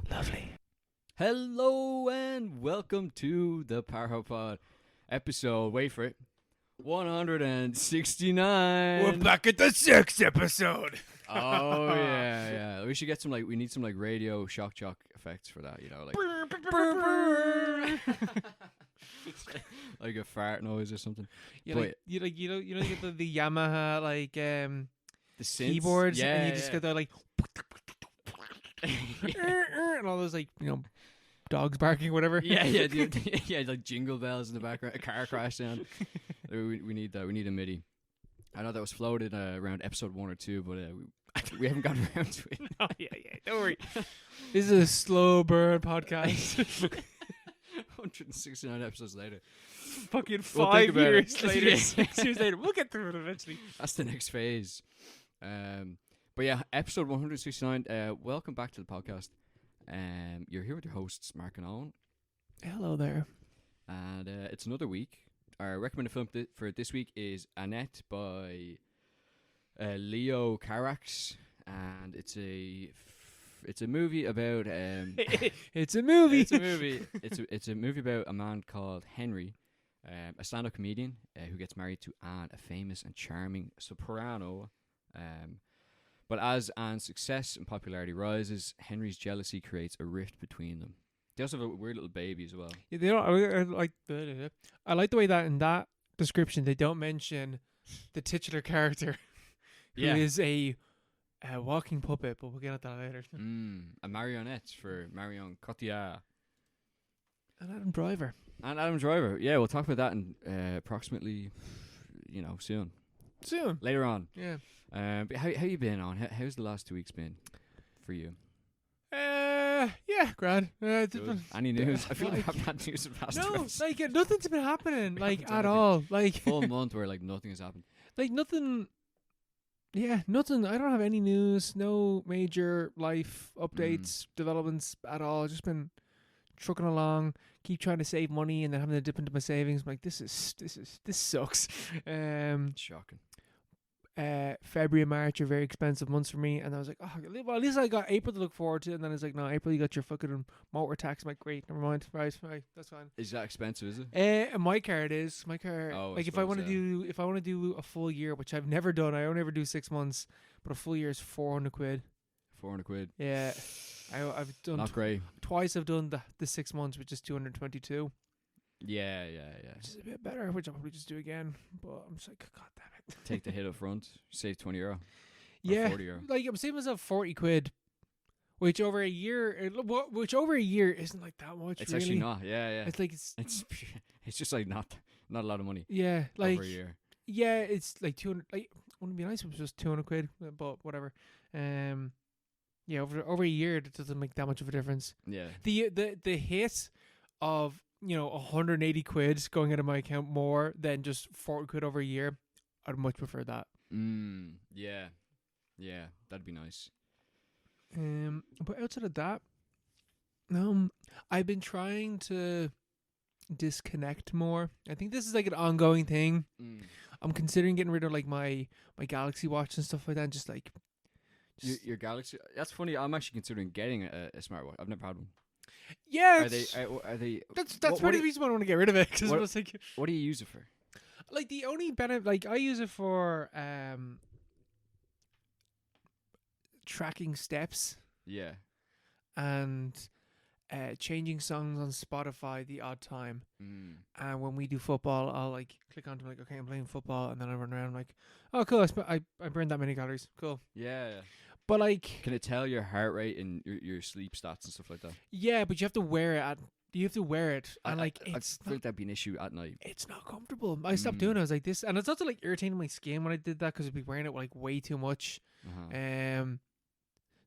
Lovely. Hello and welcome to the Power Pod episode. Wait for it. 169. We're back at the 6th episode. Oh yeah. We should get some we need some radio shock effects for that. Like a fart noise or something. You But- get the Yamaha The synths, keyboards, yeah, and you just get that and all those dogs barking, whatever. yeah, dude. Yeah, like jingle bells in the background, a car crash sound. We need that. We need a MIDI. I know that was floated around episode 1 or 2, but we haven't gotten around to it. Oh yeah. Don't worry. This is a slow burn podcast. 169 episodes later. Fucking We'll think 5 about years it. later, Yeah. 6 years later. We'll get through it eventually. That's the next phase. But yeah, episode 169. Welcome back to the podcast. You're here with your hosts, Mark and Owen. Hello there. And it's another week. Our recommended film for this week is Annette by Leo Carax, and it's a movie about It's a movie. It's a movie about a man called Henry, a stand-up comedian who gets married to Anne, a famous and charming soprano. But as Anne's success and popularity rises, Henry's jealousy creates a rift between them. They also have a weird little baby as well. Yeah, they don't. I like the way that in that description they don't mention the titular character, who is a walking puppet. But we'll get at that later. A marionette for Marion Cotillard. And Adam Driver. And Adam Driver. Yeah, we'll talk about that in approximately, soon. Later on. Yeah. But how you been on? How's the last 2 weeks been for you? Yeah, grand. Good. Any news? I feel like I haven't had news in the past 2 No, weeks. nothing's been happening, We haven't done at anything. all. Full month where nothing has happened. Nothing. Yeah, nothing. I don't have any news. No major life updates, developments at all. Just been trucking along. Keep trying to save money and then having to dip into my savings. I'm like, this sucks. Shocking. February and March are very expensive months for me, and I was like, oh, well, at least I got April to look forward to, and then it's like, no, April, you got your fucking motor tax. I'm like, great, never mind, right, that's fine. Is that expensive? Is it? And my car, it is. My car, Oh, I like if I suppose, want to do a full year, which I've never done, I only ever do 6 months, but a full year is 400 quid. 400 quid. Yeah, I've done Not great. twice. I've done the 6 months, which is 222. Yeah. Which is a bit better, which I'll probably just do again. But I'm just like, God damn it. Take the hit up front. Save €20. Yeah, 40 euro. like I'm saving myself 40 quid, which over a year isn't like that much. It's really. actually not. Yeah. It's like It's just like not a lot of money yeah, like over a year. yeah, it's like 200. Like, wouldn't it be nice if it was just 200 quid, but whatever. Yeah, over a year, it doesn't make that much of a difference. Yeah. The hit of 180 quid going out of my account more than just 40 quid over a year, I'd much prefer that. Yeah, that'd be nice. But outside of that, I've been trying to disconnect more. I think this is like an ongoing thing. I'm considering getting rid of like my Galaxy Watch and stuff like that. And just like Your Galaxy. That's funny. I'm actually considering getting a smartwatch. I've never had one. yeah, Are they? that's what part do of the reason why I want to get rid of it. Because what- was like, What do you use it for? like the only benefit, like I use it for tracking steps Yeah. and changing songs on Spotify the odd time. And when we do football, I'll like click onto like, okay, I'm playing football, and then I run around like, oh cool, I burned that many calories, cool. Yeah. But like, Can it tell your heart rate and your sleep stats and stuff like that? yeah, but you have to wear it and like I it's feel like that'd be an issue at night. it's not comfortable. I stopped doing it. I was like this, and it's also like irritating my skin when I did that because I'd be wearing it like way too much.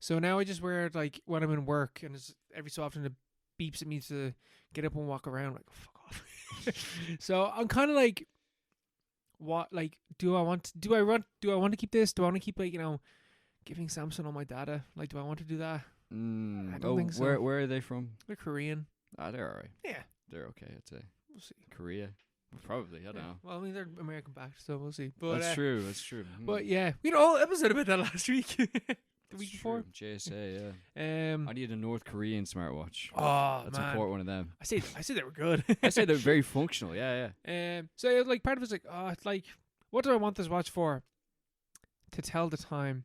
So now I just wear it like when I'm in work, and it's every so often it beeps at me to get up and walk around. Like, fuck off. So I'm kind of like, what? Like, do I want to keep this? Do I want to keep like giving Samsung all my data? Like, do I want to do that? I don't think so. Where are they from? They're Korean. They're alright. Yeah, They're okay. I'd say we'll see. Korea. Probably, I don't know. Well, I mean, they're American backed, so we'll see. But That's true. That's true. But yeah, we had a whole episode about that last week. The week before. JSA, yeah. I need a North Korean smartwatch. Oh, Let's man. import one of them. I said they were good. I said they're very functional. Yeah. So yeah, like part of it's like, it's like, what do I want this watch for? To tell the time.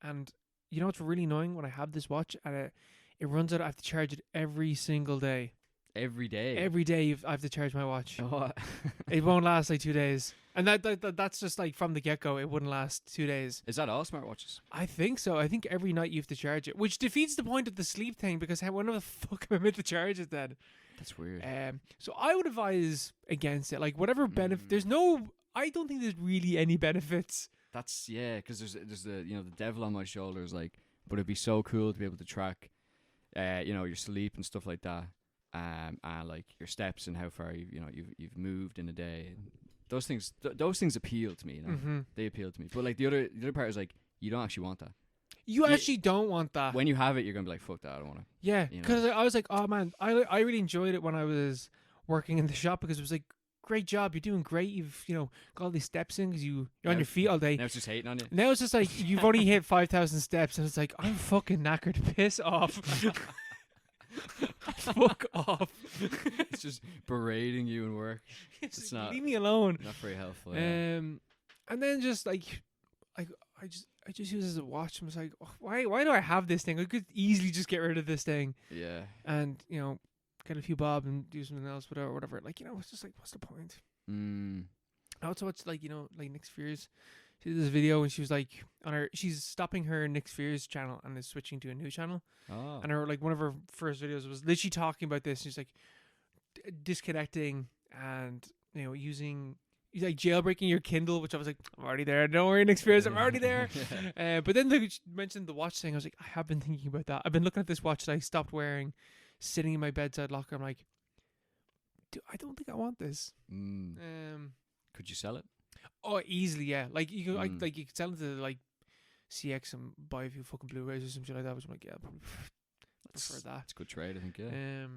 And you know what's really annoying? When I have this watch and it runs out, I have to charge it every single day. Every day. Every day I have to charge my watch. Oh. It won't last like 2 days. And that's just like from the get-go, it wouldn't last 2 days. Is that all smartwatches? I think so. I think every night you have to charge it, which defeats the point of the sleep thing, because when the fuck am I meant to charge it then? That's weird. So I would advise against it. Like whatever benefit, I don't think there's really any benefits. That's, yeah, because there's the, the devil on my shoulders, like, but it'd be so cool to be able to track, your sleep and stuff like that. And like your steps and how far you've moved in a day. Those things appeal to me. Mm-hmm. They appeal to me. But like the other part is like you don't actually want that. You actually don't want that. When you have it, you're gonna be like, fuck that, I don't want to. Yeah, because I was like, oh man, I really enjoyed it when I was working in the shop, because it was like, great job, you're doing great. You've got all these steps in because you're on your feet all day. Now it's just hating on you. Now it's just like you've only hit 5,000 steps, and it's like, I'm fucking knackered. Piss off. Fuck off. It's just berating you in work. It's not, leave me alone. Not very helpful. And then just like I just use it as a watch. I was like, oh, why do I have this thing? I could easily just get rid of this thing. Yeah. And get a few bob and do something else, whatever. Like, it's just like, what's the point? I also watched like Nick Spears. She did this video and she was like she's stopping her Nick Spears channel and is switching to a new channel. Oh. And one of her first videos was literally talking about this. She's like disconnecting and using like jailbreaking your Kindle, which I was like, I'm already there. Don't worry, Nick Spears, I'm already there. But then she mentioned the watch thing. I was like, I have been thinking about that. I've been looking at this watch that I stopped wearing, sitting in my bedside locker. I'm like, dude, I don't think I want this. Could you sell it? Oh, easily, yeah. Like you could, you could sell it to like CX and buy a few fucking Blu-rays or something like that. Which I'm like, yeah, probably prefer that. It's a good trade, I think. Yeah.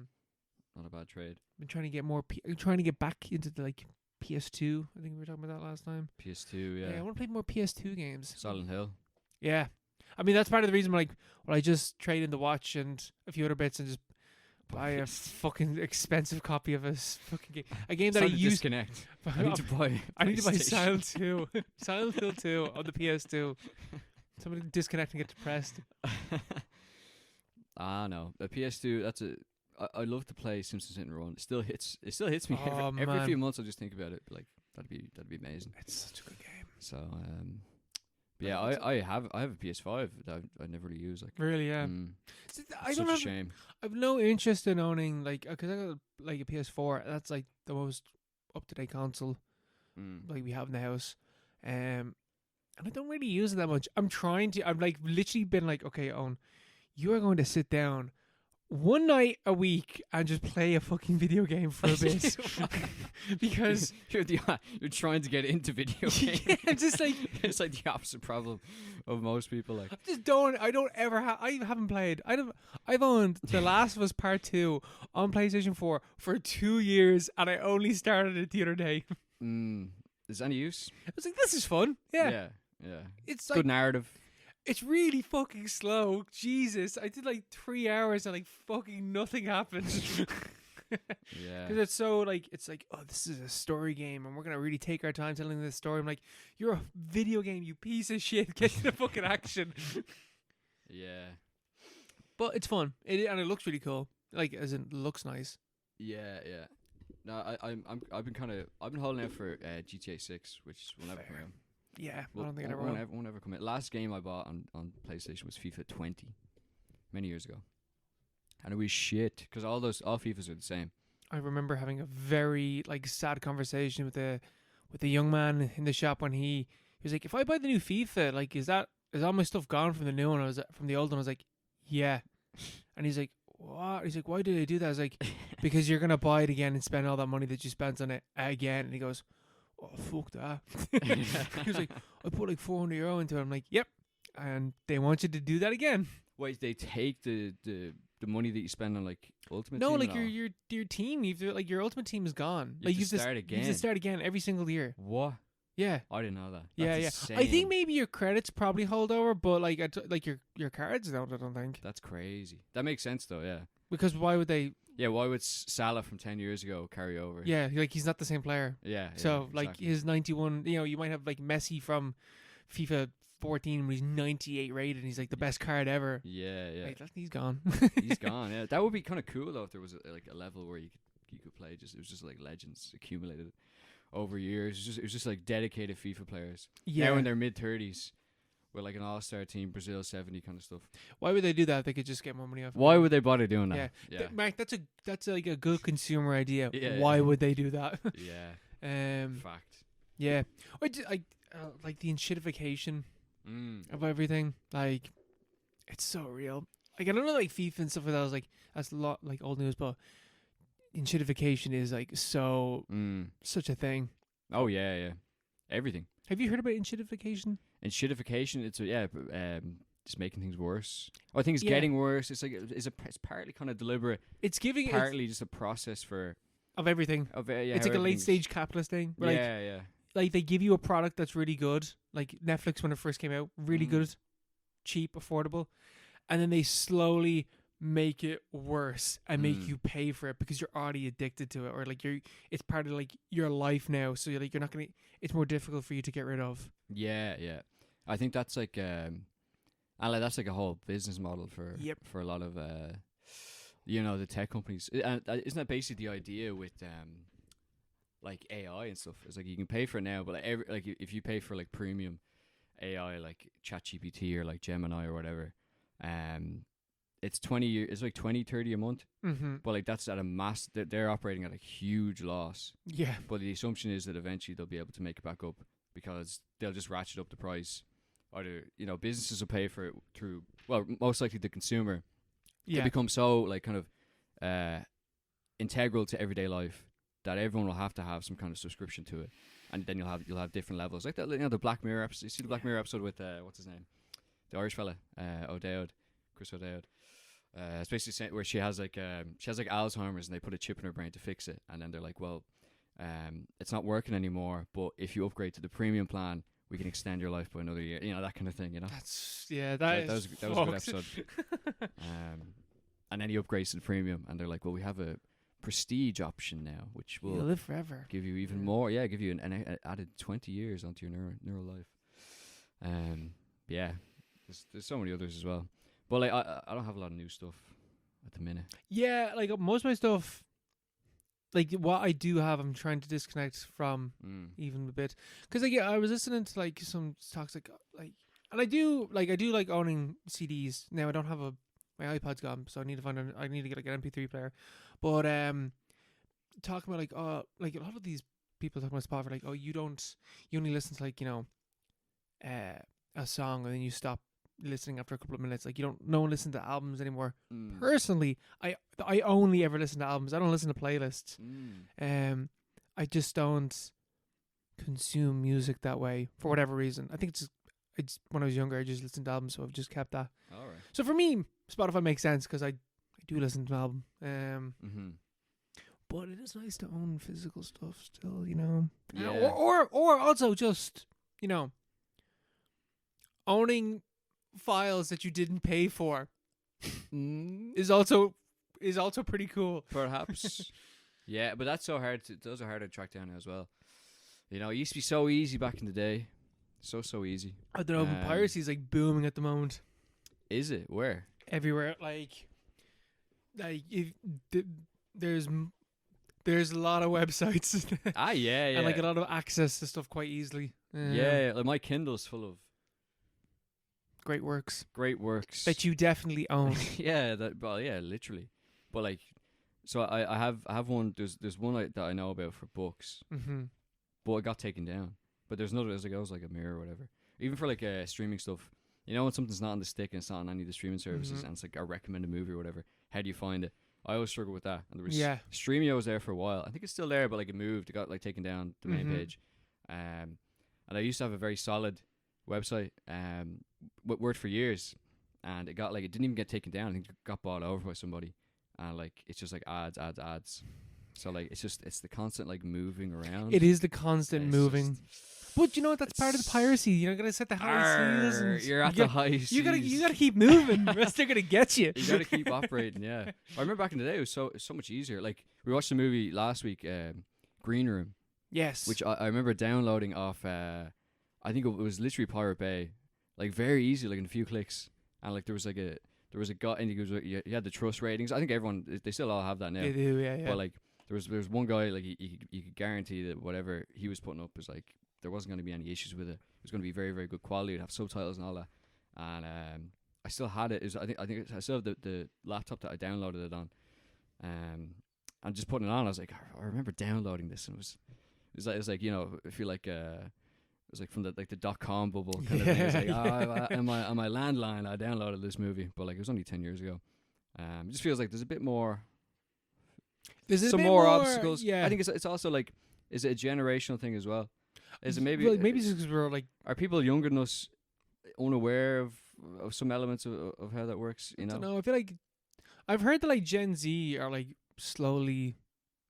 Not a bad trade. Been trying to get more. I'm trying to get back into the like PS2. I think we were talking about that last time. PS2, yeah. Yeah, I want to play more PS2 games. Silent Hill. Yeah, I mean that's part of the reason. I just trade in the watch and a few other bits and just buy a fucking expensive copy of a fucking game. A game that I use. Disconnect. I need to buy. I need to buy Silent Hill. Silent Hill 2 on the PS2. Somebody disconnect and get depressed. No, the PS2. That's a. I love to play Simpsons Hit and Run. It still hits me every few months. I just think about it. Like that'd be amazing. It's such a good game. So but yeah, I have a PS5 that I never really use. Like really, yeah. It's such a shame. I've no interest in owning because I got like a PS4. That's like the most up to date console like we have in the house. And I don't really use it that much. I've like literally been like, okay, Owen, you are going to sit down one night a week and just play a fucking video game for a bit. Because you're trying to get into video games. Yeah, just like it's like the opposite problem of most people. Like I haven't played. I've owned The Last of Us Part 2 on PlayStation 4 for 2 years, and I only started it the other day. Is any use? I was like, this is fun. Yeah. It's like good narrative. It's really fucking slow. Jesus, I did like 3 hours and like fucking nothing happened. Yeah, because it's like, oh, this is a story game and we're gonna really take our time telling this story. I'm like, you're a video game, you piece of shit. Get to the fucking action. Yeah, but it's fun. And it looks really cool. Like, as in, it looks nice. Yeah. No, I've been holding out for GTA 6, which will never come out. Yeah, I don't think it ever will. Won't ever come out. Last game I bought on PlayStation was FIFA 20, many years ago, and it was shit because all FIFAs are the same. I remember having a very like sad conversation with the young man in the shop when he was like, "If I buy the new FIFA, like, is all my stuff gone from the new one? I was from the old one." I was like, "Yeah," and he's like, "What?" He's like, "Why did I do that?" I was like, "Because you're gonna buy it again and spend all that money that you spent on it again." And he goes, "Oh, fuck that." He was like, I put like €400 into it. I'm like, yep. And they want you to do that again. Wait, they take the the money that you spend on like Ultimate No, Team? like your team, like your ultimate team is gone. You Like have to start You again. have to start again every single year. What? Yeah. I didn't know that. Yeah, That's yeah. insane. I think maybe your credits probably hold over, but like like your cards don't. I don't think. That's crazy. That makes sense though. Yeah. Because why would they? Yeah. Why would Salah from 10 years ago carry over? Yeah, like he's not the same player. Yeah. So like exactly. his 91, you might have like Messi from FIFA 14 when he's 98 rated and he's like the best card ever. Yeah. Yeah. Like, he's gone. He's gone. Yeah. That would be kind of cool though if there was like a level where you could play. It was just like legends accumulated over years. It was just like dedicated FIFA players. Yeah. Now in their mid-30s. With like an all-star team, Brazil 70 kind of stuff. Why would they do that? They could just get more money off. Why would they bother doing that? Yeah. Mark, that's like a good consumer idea. Yeah, Why yeah. would they do that? Yeah. Fact. Yeah. Like the enshittification of everything. Like, it's so real. Like, I don't know, like FIFA and stuff like that. Was like that's a lot like old news, but enshittification is like such a thing. Oh yeah. Everything. Have you heard about enshittification? And shitification, it's just making things worse. I think it's getting worse. It's like it's partly kind of deliberate. It's giving partly just a process of everything. It's like a late stage capitalist thing. Yeah. Like they give you a product that's really good, like Netflix when it first came out, really good, cheap, affordable, and then they slowly make it worse and make you pay for it because you're already addicted to it, or like it's part of like your life now. So you're not gonna. It's more difficult for you to get rid of. Yeah. I think that's like that's like a whole business model for a lot of the tech companies. And isn't that basically the idea with like AI and stuff? It's like you can pay for it now, but like if you pay for like premium AI like ChatGPT or like Gemini or whatever, it's 20 years. It's like 20-30 a month. Mm-hmm. But like that's at a mass. They're operating at a huge loss. Yeah. But the assumption is that eventually they'll be able to make it back up because they'll just ratchet up the price. Either businesses will pay for it through most likely the consumer. Yeah. It becomes so like kind of integral to everyday life that everyone will have to have some kind of subscription to it, and then you'll have different levels like that. The Black Mirror episode. You see the Black Mirror episode with what's his name, the Irish fella, Chris O'Dowd. It's basically saying where she has like Alzheimer's and they put a chip in her brain to fix it, and then they're like, well, it's not working anymore, but if you upgrade to the premium plan, we can extend your life by another year. That kind of thing. That was a good episode. And then he upgrades to the premium, and they're like, well, we have a prestige option now, which will live forever, give you even more. Yeah, give you an added 20 years onto your neural life. There's so many others as well. But like I don't have a lot of new stuff at the minute. Yeah, like most of my stuff, like what I do have, I'm trying to disconnect from even a bit, because like I was listening to like some talks like, and I do like owning CDs. Now I don't have my iPod's gone, so I need to get like an MP3 player. But talking about like like a lot of these people talking about Spotify, like you only listen to like a song and then you stop listening after a couple of minutes. Like no one listens to albums anymore. Personally, I only ever listen to albums. I don't listen to playlists. I just don't consume music that way for whatever reason. I think it's when I was younger I just listened to albums, so I've just kept that. All right. So for me, Spotify makes sense because I do listen to an album. But it is nice to own physical stuff still, Yeah. Or also just owning files that you didn't pay for is also pretty cool. Perhaps. Yeah, but that's so hard. Those are hard to track down as well. It used to be so easy back in the day. So easy. I don't know. Piracy is like booming at the moment. Is it? Where? Everywhere. Like there's a lot of websites. Yeah. And like a lot of access to stuff quite easily. Yeah, like my Kindle's full of great works that you definitely own. Yeah, literally. But like, so I have one. There's one that I know about for books, but it got taken down. But there's another. There's like a mirror or whatever. Even for like streaming stuff, when something's not on the stick and it's not on any of the streaming services, and it's like a recommended movie or whatever. How do you find it? I always struggle with that. And there was Streamio was there for a while. I think it's still there, but like it moved. It got like taken down the main page. And I used to have a very solid website. Worked for years, and it didn't even get taken down. I think it got bought over by somebody, and like it's just like ads. So like it's the constant like moving around. It is the constant It's moving. But you know what? That's part of the piracy. You're not gonna set the high seas. And You're at the high seas. You gotta keep moving. Or else they're gonna get you. You gotta keep operating. Yeah, I remember back in the day, it was so much easier. Like we watched the movie last week, Green Room. Yes. Which I remember downloading off. I think it was literally Pirate Bay, like very easy, like in a few clicks, and like there was a guy, and you had the trust ratings. I think everyone they still all have that now. They do, yeah. But like there was one guy like you could guarantee that whatever he was putting up was like there wasn't going to be any issues with it. It was going to be very, very good quality. It'd have subtitles and all that. And I still had it. I think I still have the laptop that I downloaded it on. And just putting it on, I was like, I remember downloading this, and it was like you know, I feel like it was like from the .com bubble kind of thing. It was like on my landline, I downloaded this movie, but like it was only 10 years ago. It just feels like there's a bit more. There's some more obstacles. Yeah, I think it's also like, is it a generational thing as well? Is it maybe it's because we're like, are people younger than us unaware of some elements of how that works? You know, I don't know. I feel like I've heard that like Gen Z are like slowly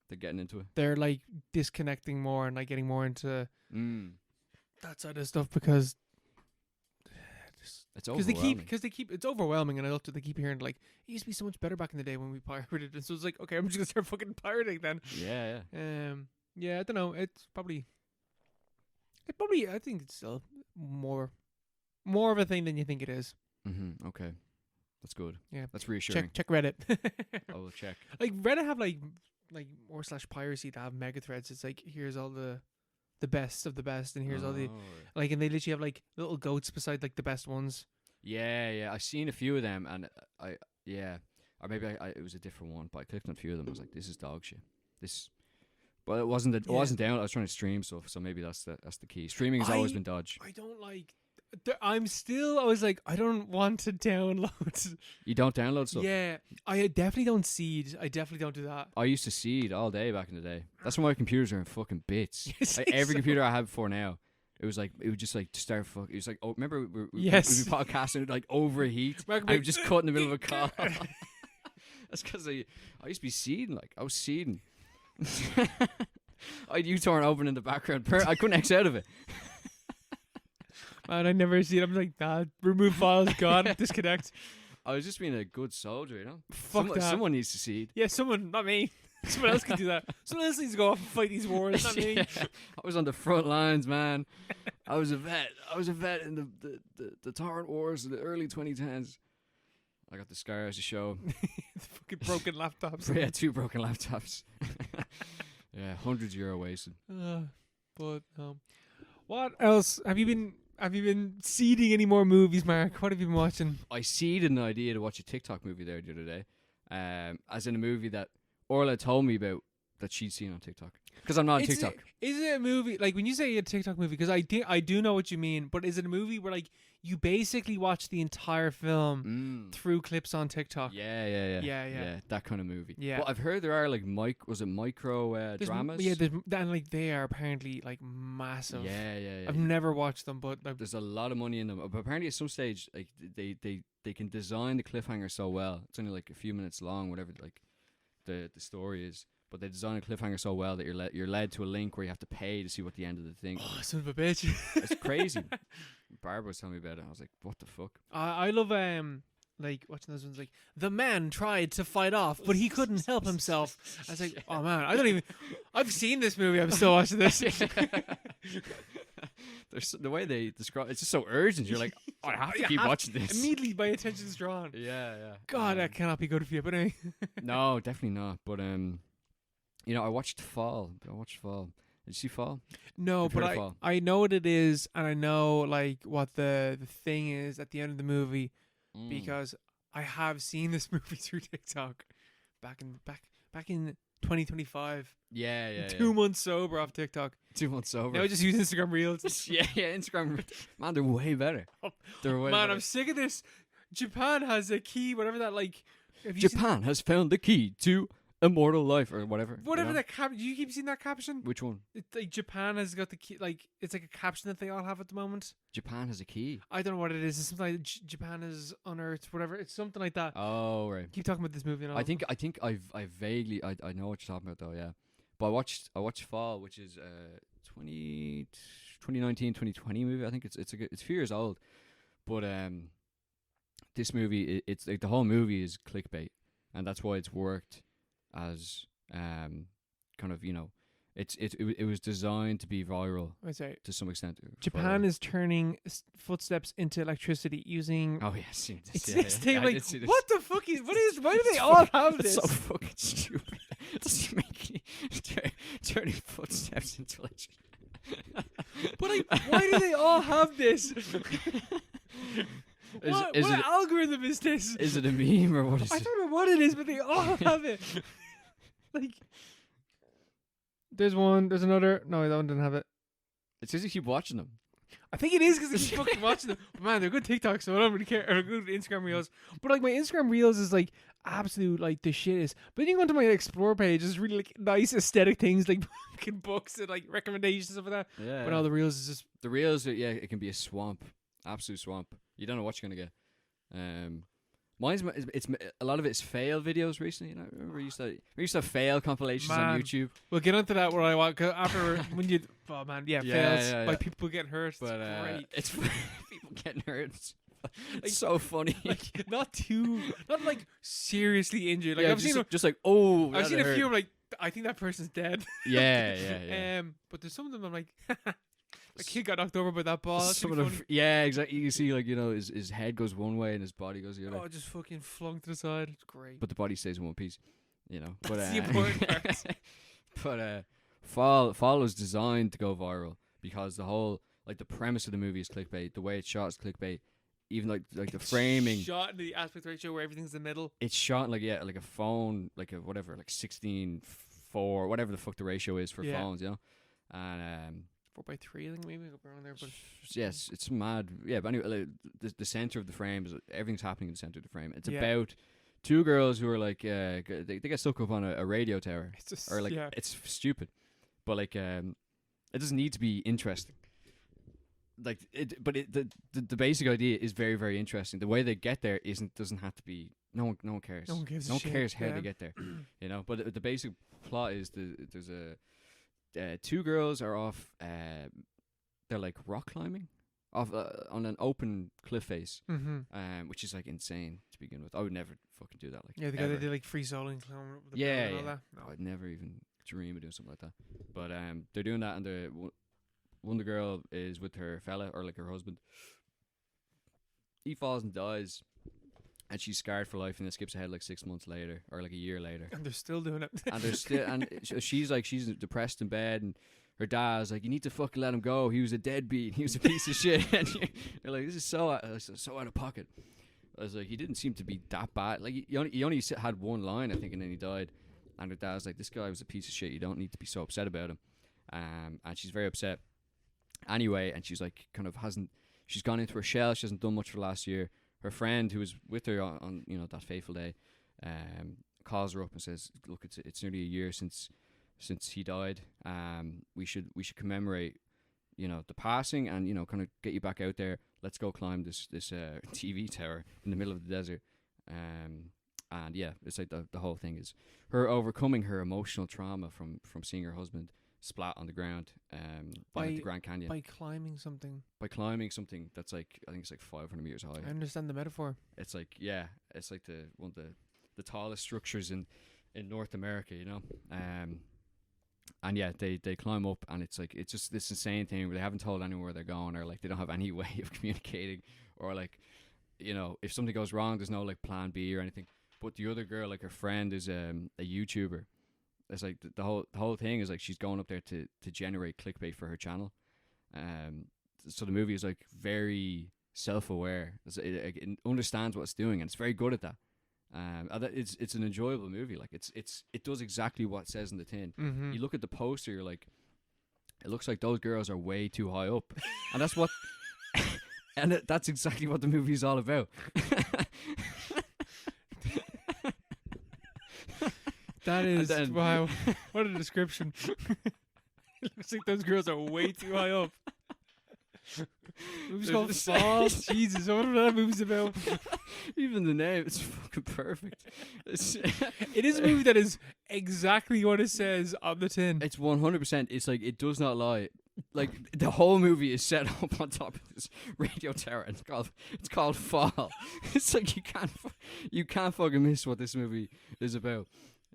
they're getting into it. They're like disconnecting more and like getting more into that side of stuff because it's overwhelming. Because they keep it's overwhelming, and I love that they keep hearing like it used to be so much better back in the day when we pirated, and so it's like okay, I'm just gonna start fucking pirating then. Yeah. Yeah. I don't know. It's probably. I think it's still more of a thing than you think it is. Mm-hmm. Okay, that's good. Yeah, that's reassuring. Check Reddit. I will check. Like Reddit have like / piracy to have mega threads. It's like here's all the best of the best, and here's all the like, and they literally have like little goats beside like the best ones. Yeah. I've seen a few of them, and or maybe it was a different one, but I clicked on a few of them. I was like, this is dog shit. But it wasn't. It wasn't down. I was trying to stream stuff, so maybe that's the key. Streaming has always been dodge. I don't like. I'm still always like I don't want to download. You don't download stuff? Yeah, I definitely don't seed. I definitely don't do that. I used to seed all day back in the day. That's when my computers are in fucking bits. Yes, like, every computer I have before now, it would just like start fuck. It was like remember we'd be podcasting, it would like overheat. I would just cut in the middle of a call. That's because I used to be seeding. Like I was seeding. I had U-turn open in the background. I couldn't X out of it. Man, I never see it. I'm like, nah, remove files, gone, disconnect. I was just being a good soldier, you know. Fuck that. Someone needs to seed. Yeah, someone, not me. Someone else can do that. Someone else needs to go off and fight these wars, not me. I was on the front lines, man. I was a vet. In the torrent wars of the early 2010s. I got the scars to show. The fucking broken laptops. Yeah, 2 broken laptops. Yeah, hundreds of euro wasted. But what else have you been seeding any more movies, Mark? What have you been watching? I seeded an idea to watch a TikTok movie there the other day, as in a movie that Orla told me about that she'd seen on TikTok. Because I'm not on TikTok. Is it a movie like when you say a TikTok movie? Because I do know what you mean, but is it a movie where like you basically watch the entire film through clips on TikTok? Yeah. That kind of movie. Yeah. But I've heard there are like micro dramas? Yeah, and like they are apparently like massive. Yeah. I've never watched them, but like, there's a lot of money in them. But apparently at some stage like they can design the cliffhanger so well. It's only like a few minutes long, whatever like the story is. But they design a cliffhanger so well that you're led to a link where you have to pay to see what the end of the thing. Oh, son of a bitch! It's crazy. Barbara was telling me about it. I was like, "What the fuck?" I love like watching those ones. Like the man tried to fight off, but he couldn't help himself. I was like, "Oh man, I've seen this movie. I'm still watching this." The way they describe it's just so urgent. You're like, oh, I have to keep watching this. Immediately, my attention's drawn. Yeah. God, that cannot be good for you. But anyway. No, definitely not. But you know, I watched Fall. Did you see Fall? No, but I know what it is, and I know like what the thing is at the end of the movie, because I have seen this movie through TikTok back in 2025. Yeah. 2 months sober off TikTok. 2 months sober. Now I just use Instagram Reels. yeah, Instagram. Man, they're way better. I'm sick of this. Japan has a key, whatever that like. Japan has found the key to immortal life or whatever. Whatever that caption. You keep seeing that caption? Which one? It's like Japan has got the key. Like it's like a caption that they all have at the moment. Japan has a key. I don't know what it is. It's something like Japan is unearthed. Whatever. It's something like that. Oh right. Keep talking about this movie. And I think I've vaguely I know what you're talking about though. Yeah. But I watched Fall, which is 2019 2020 movie. I think it's a few years old. But this movie it's like the whole movie is clickbait, and that's why it's worked as kind of, you know, it was designed to be viral I'd say to some extent. Japan is turning footsteps into electricity using. Oh yeah, I've seen this. It's Yeah, this yeah, thing yeah, I like did see this. what the fuck is what is why do they all have It's this? so fucking stupid. It doesn't make any turning footsteps into electricity. But like, why do they all have this? What it, algorithm is this? is it a meme or what is I it? don't know what it is, but they all have it. Like, there's one, there's another. No, that one didn't have it. It's because you keep watching them. I think it is because I keep fucking watching them. But man, they're good TikToks, so I don't really care. Or good Instagram reels. But like, my Instagram reels is like absolute like the shit is. But then you go onto my explore page, it's really like nice aesthetic things like fucking books and like recommendations and stuff like that. Yeah. But all the reels is just The reels, it can be a swamp, absolute swamp. You don't know what you're gonna get. It's a lot of it's fail videos recently. You know, remember we used to have fail compilations Man. on YouTube. we'll get onto that where I want. Cause after when you, oh man, Yeah, fails yeah, by yeah. people getting hurt. But It's great. it's people getting hurt. It's so funny. Like not like seriously injured. Like yeah, I've seen, just like oh, I've seen a hurt. few. Like I think that person's dead. Yeah. But there's some of them I'm like, a kid got knocked over by that ball. That's Some of pretty them, funny. yeah, exactly. You see, like, you know, his head goes one way and his body goes the other. Oh, just fucking flung to the side. It's great. But the body stays in one piece, you know. But That's the important part. but Fall was designed to go viral because the whole, like, the premise of the movie is clickbait. The way it's shot is clickbait. Even like the framing. Shot in the aspect ratio where everything's in the middle. It's shot like a phone, like a whatever, like 16:4, whatever the fuck the ratio is for Yeah. phones, you know. And 4:3, I think maybe up around there. But yes, it's mad. Yeah, but anyway, like, the center of the frame is everything's happening in the center of the frame. It's Yeah. about two girls who are like they get stuck up on a radio tower, it's just or like it's stupid, but like it doesn't need to be interesting. Like the basic idea is very, very interesting. The way they get there doesn't have to be. No one cares. No one gives a No one shit, cares how yeah. they get there. You know, but the basic plot is there's two girls are off. They're like rock climbing off on an open cliff face, which is like insane to begin with. I would never fucking do that. Like yeah, the guy ever. that did like free soloing clown with the Yeah, and all yeah. that. No. I'd never even dream of doing something like that. But they're doing that, and one of the girl is with her fella or like her husband. He falls and dies. And she's scarred for life, and it skips ahead like 6 months later, or like a year later. And they're still doing it. And they're still, and she's depressed in bed, and her dad's like, "You need to fucking let him go. He was a deadbeat. He was a piece of shit." And you're like, "This is so out of pocket." I was like, he didn't seem to be that bad. Like he only had one line, I think, and then he died. And her dad's like, "This guy was a piece of shit. You don't need to be so upset about him." And she's very upset. Anyway, and she's like, she's gone into her shell. She hasn't done much for the last year. Her friend who was with her on you know that fateful day, calls her up and says, "Look, it's nearly a year since he died. We should commemorate, you know, the passing, and you know, kind of get you back out there. Let's go climb this TV tower in the middle of the desert." And yeah, it's like the whole thing is her overcoming her emotional trauma from seeing her husband splat on the ground by the Grand Canyon by climbing something. by climbing something that's like, I think it's like 500 meters high. I understand the metaphor. It's like, yeah, it's like one of the tallest structures in North America, you know. And yeah, they climb up, and it's like, it's just this insane thing where they haven't told anyone where they're going, or like they don't have any way of communicating, or like, you know, if something goes wrong, there's no like plan B or anything. But the other girl, like her friend, is a YouTuber. It's like the whole thing is like she's going up there to generate clickbait for her channel. So the movie is like very self-aware. It understands what it's doing, and it's very good at that. It's an enjoyable movie. Like it does exactly what it says in the tin. You look at the poster, you're like, it looks like those girls are way too high up, and that's what, and that's exactly what the movie is all about. That is then- wow. What a description. It looks like those girls are way too high up. Movie's called There's- Fall. Jesus, I wonder what that movie's about. Even the name, it's fucking perfect. It is a movie that is exactly what it says on the tin. It's 100%. It's like it does not lie. Like the whole movie is set up on top of this radio tower, and it's called Fall. It's like you can't fucking miss what this movie is about.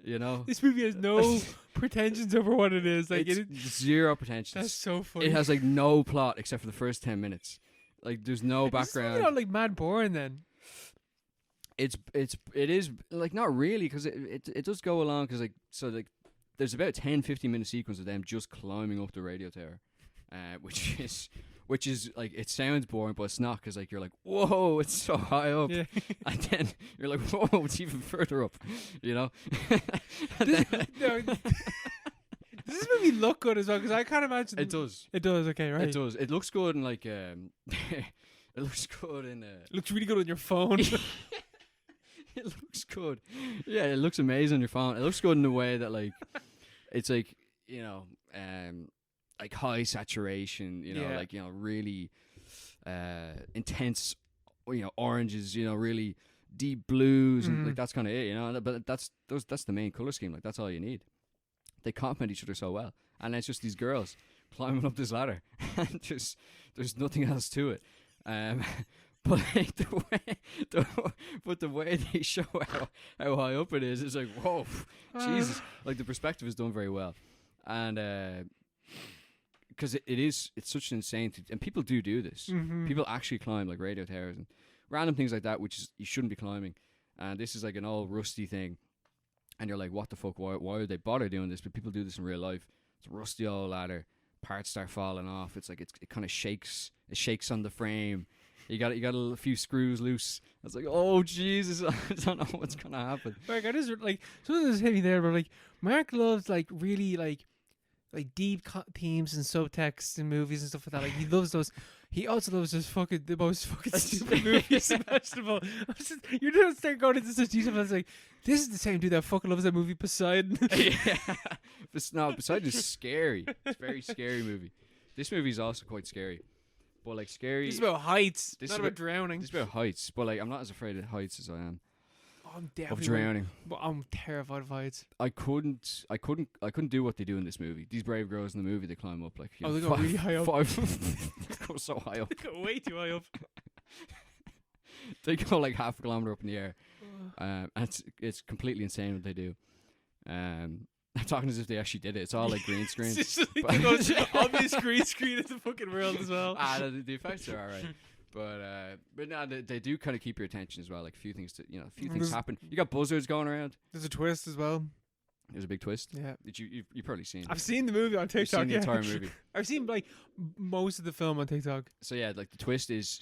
You know, This movie has no pretensions over what it is. Like it's it, zero pretensions. that's so funny. It has like no plot except for the first 10 minutes. Like there's no This is, background. not like mad boring then. It is like not really, because it does go along, because like there's about 10-15 minute sequence of them just climbing up the radio tower, which is like, it sounds boring, but it's not, because like you're like, whoa, it's so high up, Yeah. and then you're like, whoa, it's even further up, you know. This, no, does this movie look good as well? Because I can't imagine. It does. It does. Okay, right. It does. It looks good in like it looks good in It looks really good on your phone. It looks good. Yeah, it looks amazing on your phone. It looks good in the way that like it's like, you know, like high saturation, you know, Yeah. like, you know, really intense, you know, oranges, you know, really deep blues, and like that's kind of it, you know. But that's the main color scheme. Like that's all you need. They complement each other so well, and it's just these girls climbing up this ladder, and just there's nothing else to it. But like the way they show how high up it is, it's like, whoa, Jesus! Like the perspective is done very well, and because it's such an insane thing, and people do this. People actually climb like radio towers and random things like that, which is you shouldn't be climbing. And this is like an old rusty thing, and you're like, what the fuck? Why would they bother doing this? But people do this in real life. It's a rusty old ladder. Parts start falling off. It's like it kind of shakes. It shakes on the frame. You got a few screws loose. It's like, oh Jesus, I don't know what's gonna happen. Like I just like some of this hit me there, but like Mark loves like really like deep themes and subtext in movies and stuff like that. Like he loves those. He also loves the most fucking stupid movies imaginable. You're gonna start going into such detail. I was like, this is the same dude that fucking loves that movie Poseidon. Yeah, but no, Poseidon is scary. It's a very scary movie. This movie is also quite scary. But like scary. This is about heights. This Not is about drowning. This is about heights, but like I'm not as afraid of heights as I am Oh, I'm of definitely. drowning. But I'm terrified of heights. I couldn't do what they do in this movie. These brave girls in the movie, they climb up like, you Oh, know, they go really high up. They go so high up. They go way too high up. They go like half a kilometer up in the air, and it's completely insane what they do. I'm talking as if they actually did it. It's all like green screen. It's just like the most obvious green screen in the fucking world as well. The effects are alright. But no, they do kind of keep your attention as well. Like a few things There's- happen. You got buzzards going around. There's a twist as well. There's a big twist. Yeah. That you've probably seen. I've seen the movie on You've TikTok. seen the yeah. entire movie. I've seen like most of the film on TikTok. So yeah, like the twist is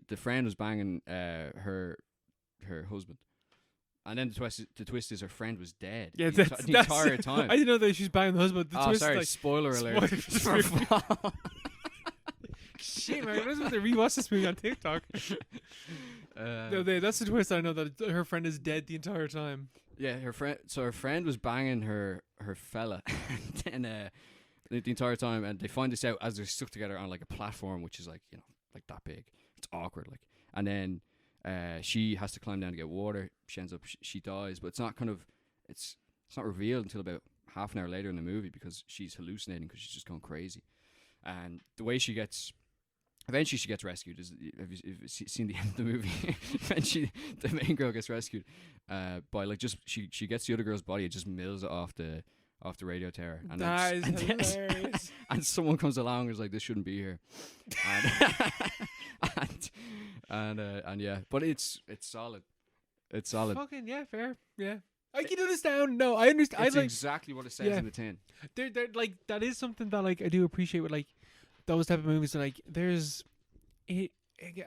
the friend was banging her husband, and then the twist is her friend was dead. Yeah, the, that's, the that's entire time. I didn't know that she's banging the husband. The Oh, twist sorry, is like, spoiler alert. spoiler for this movie. Shit, man! I was about to rewatch this movie on TikTok. No, that's the twist. I know that her friend is dead the entire time. Yeah, her friend was banging her fella, and then the entire time, and they find this out as they're stuck together on like a platform, which is like, you know, like that big. It's awkward, like, and then she has to climb down to get water. She ends up she dies, but it's not revealed until about half an hour later in the movie, because she's hallucinating because she's just going crazy, and the way she gets. Eventually, she gets rescued. Have you seen the end of the movie? Eventually, the main girl gets rescued by like she gets the other girl's body. It just mills it off the radio tower. And That is then- hilarious. and someone comes along and is like, "This shouldn't be here." And yeah, but it's solid. It's solid. Fucking yeah, fair. Yeah, I can understand. No, I understand. It's I like. exactly what it says yeah. in the tin. They're like that is something that like I do appreciate with like those type of movies. Like there's it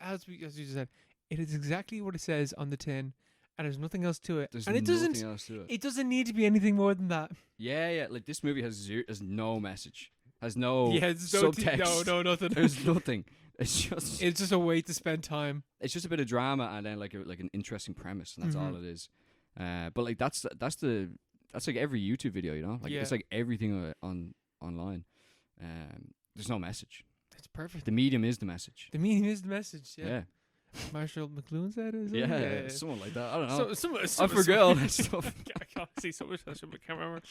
as you said, it is exactly what it says on the tin, and there's nothing else to it. There's and it nothing doesn't. else to it. It doesn't need to be anything more than that. Yeah. Like this movie has no message. Has no Yeah, it's no subtext. no nothing. There's nothing. It's just a way to spend time. it's just a bit of drama and then like an interesting premise, and that's all it is. But like that's the that's like every YouTube video, you know, like Yeah. it's like everything online. There's no message. It's perfect. The medium is the message. The meaning is the message. Yeah. Yeah, Marshall McLuhan said it. yeah, someone like that. I don't know. I I forget all that stuff. I can't see so much. I can't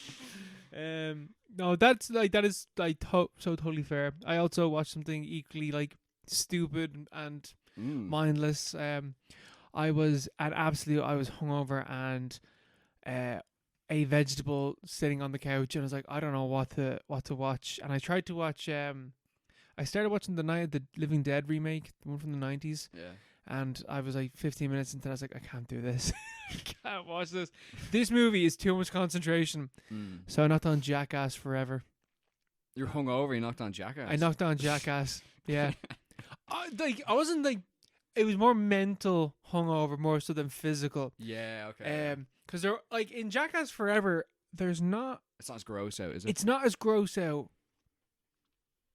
remember. No, that's like that is like so totally fair. I also watched something equally like stupid and mindless. I was hungover and a vegetable sitting on the couch, and I was like, I don't know what to watch, and I tried to watch. I started watching the Night of the Living Dead remake, the one from the 90s. Yeah. And I was like 15 minutes into it, I was like, I can't do this. I can't watch this. This movie is too much concentration. So I knocked on Jackass Forever. You're hungover. You knocked on Jackass. I knocked on Jackass. Yeah. I wasn't like, it was more mental hungover more so than physical. Yeah. Okay. Because they're like in Jackass Forever, there's not. It's not as gross out, is it? It's not as gross out.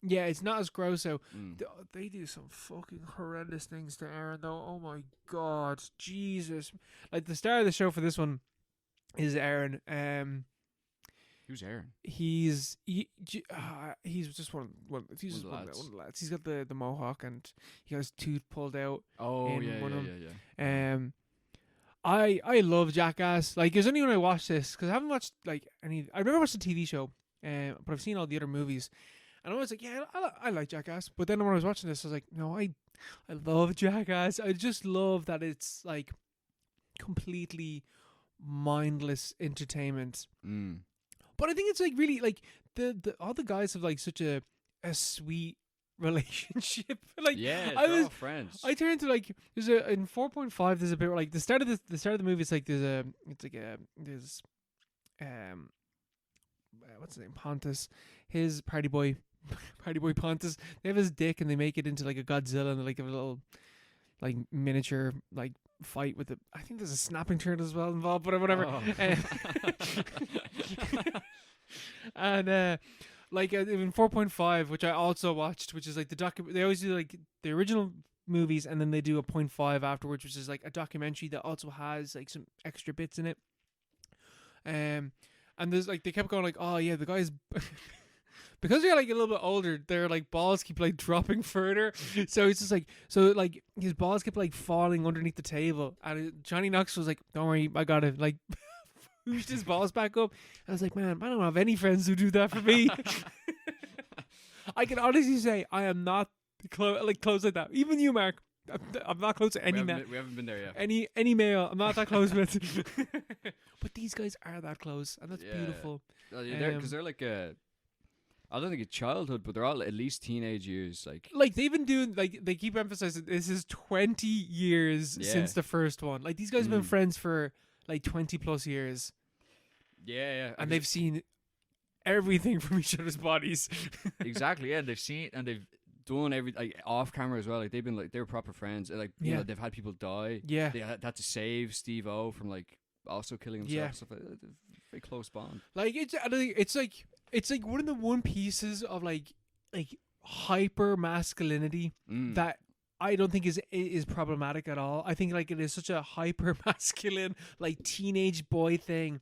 Yeah, it's not as gross out. Mm. They do some fucking horrendous things to Aaron, though. Oh my god, Jesus! Like the star of the show for this one is Aaron. Who's Aaron? He's just one of the lads. He's got the mohawk and he got his tooth pulled out. Oh in yeah, one of yeah. I love Jackass. Like, there's only when I watch this because I haven't watched like any. I've never watched the TV show, but I've seen all the other movies. And I was like, yeah, I like Jackass. But then when I was watching this, I was like, no, I love Jackass. I just love that it's like completely mindless entertainment. But I think it's like really like the all the guys have like such a sweet relationship. Like, yeah, I they're was all friends. I turned to like there's a in 4.5 there's a bit where, like the start of the movie it's like there's what's his name, Pontus, his party boy Pontus. They have his dick and they make it into like a Godzilla and like a little like miniature like fight with it. I think there's a snapping turtle as well involved, but whatever. Oh. And like in 4.5, which I also watched, which is like they always do like the original movies and then they do a 0.5 afterwards, which is like a documentary that also has like some extra bits in it. And there's like they kept going like, oh yeah, the guy's because they're like a little bit older, their like balls keep like dropping further. So it's just like his balls kept like falling underneath the table, and Johnny Knox was like, "Don't worry, I got it." Like pushed his balls back up. I was like, "Man, I don't have any friends who do that for me." I can honestly say I am not close like that. Even you, Mark. I'm not close to any male. We haven't been there yet. Any male, I'm not that close with. But these guys are that close, and that's beautiful. Because they're like I don't think it's childhood, but they're all at least teenage years. Like they've been doing, like they keep emphasizing this is 20 years since the first one. Like these guys have been friends for like 20 plus years. Yeah. And they've seen everything from each other's bodies. Exactly. Yeah, they've seen and they've done every like off camera as well. Like they've been like they're proper friends. Like you know they've had people die. Yeah. They had to save Steve O from like also killing himself. Yeah. Stuff like that. Very close bond. Like it's like one of the one pieces of like hyper masculinity that I don't think is problematic at all. I think like it is such a hyper masculine like teenage boy thing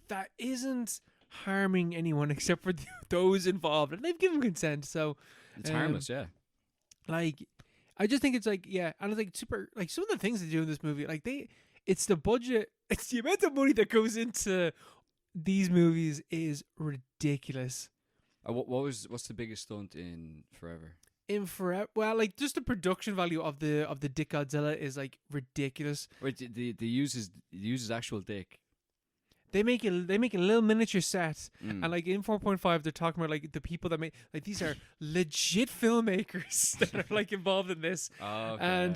that isn't harming anyone except for those involved, and they've given consent, so it's harmless. Yeah, like I just think it's like and it's like super like some of the things they do in this movie, like it's the budget, it's the amount of money that goes into these movies is ridiculous. What's the biggest stunt in Forever? In Forever, well, like just the production value of the Dick Godzilla is like ridiculous. Wait, they use his actual dick. They make a little miniature set, and like in 4.5, they're talking about like the people that make like these are legit filmmakers that are like involved in this. Oh, okay. And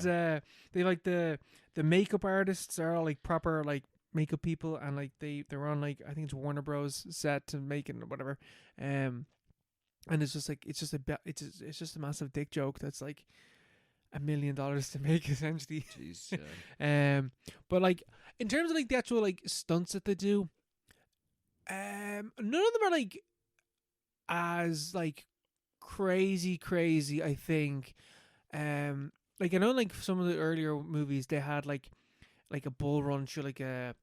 they like the makeup artists are all like proper like makeup people, and like they're on like I think it's Warner Bros set to make it or whatever, and it's just like it's just a massive dick joke that's like $1 million to make essentially. Jeez, yeah. But like in terms of like the actual like stunts that they do, none of them are like as like crazy. I think, like I know like some of the earlier movies they had like a bull run through like a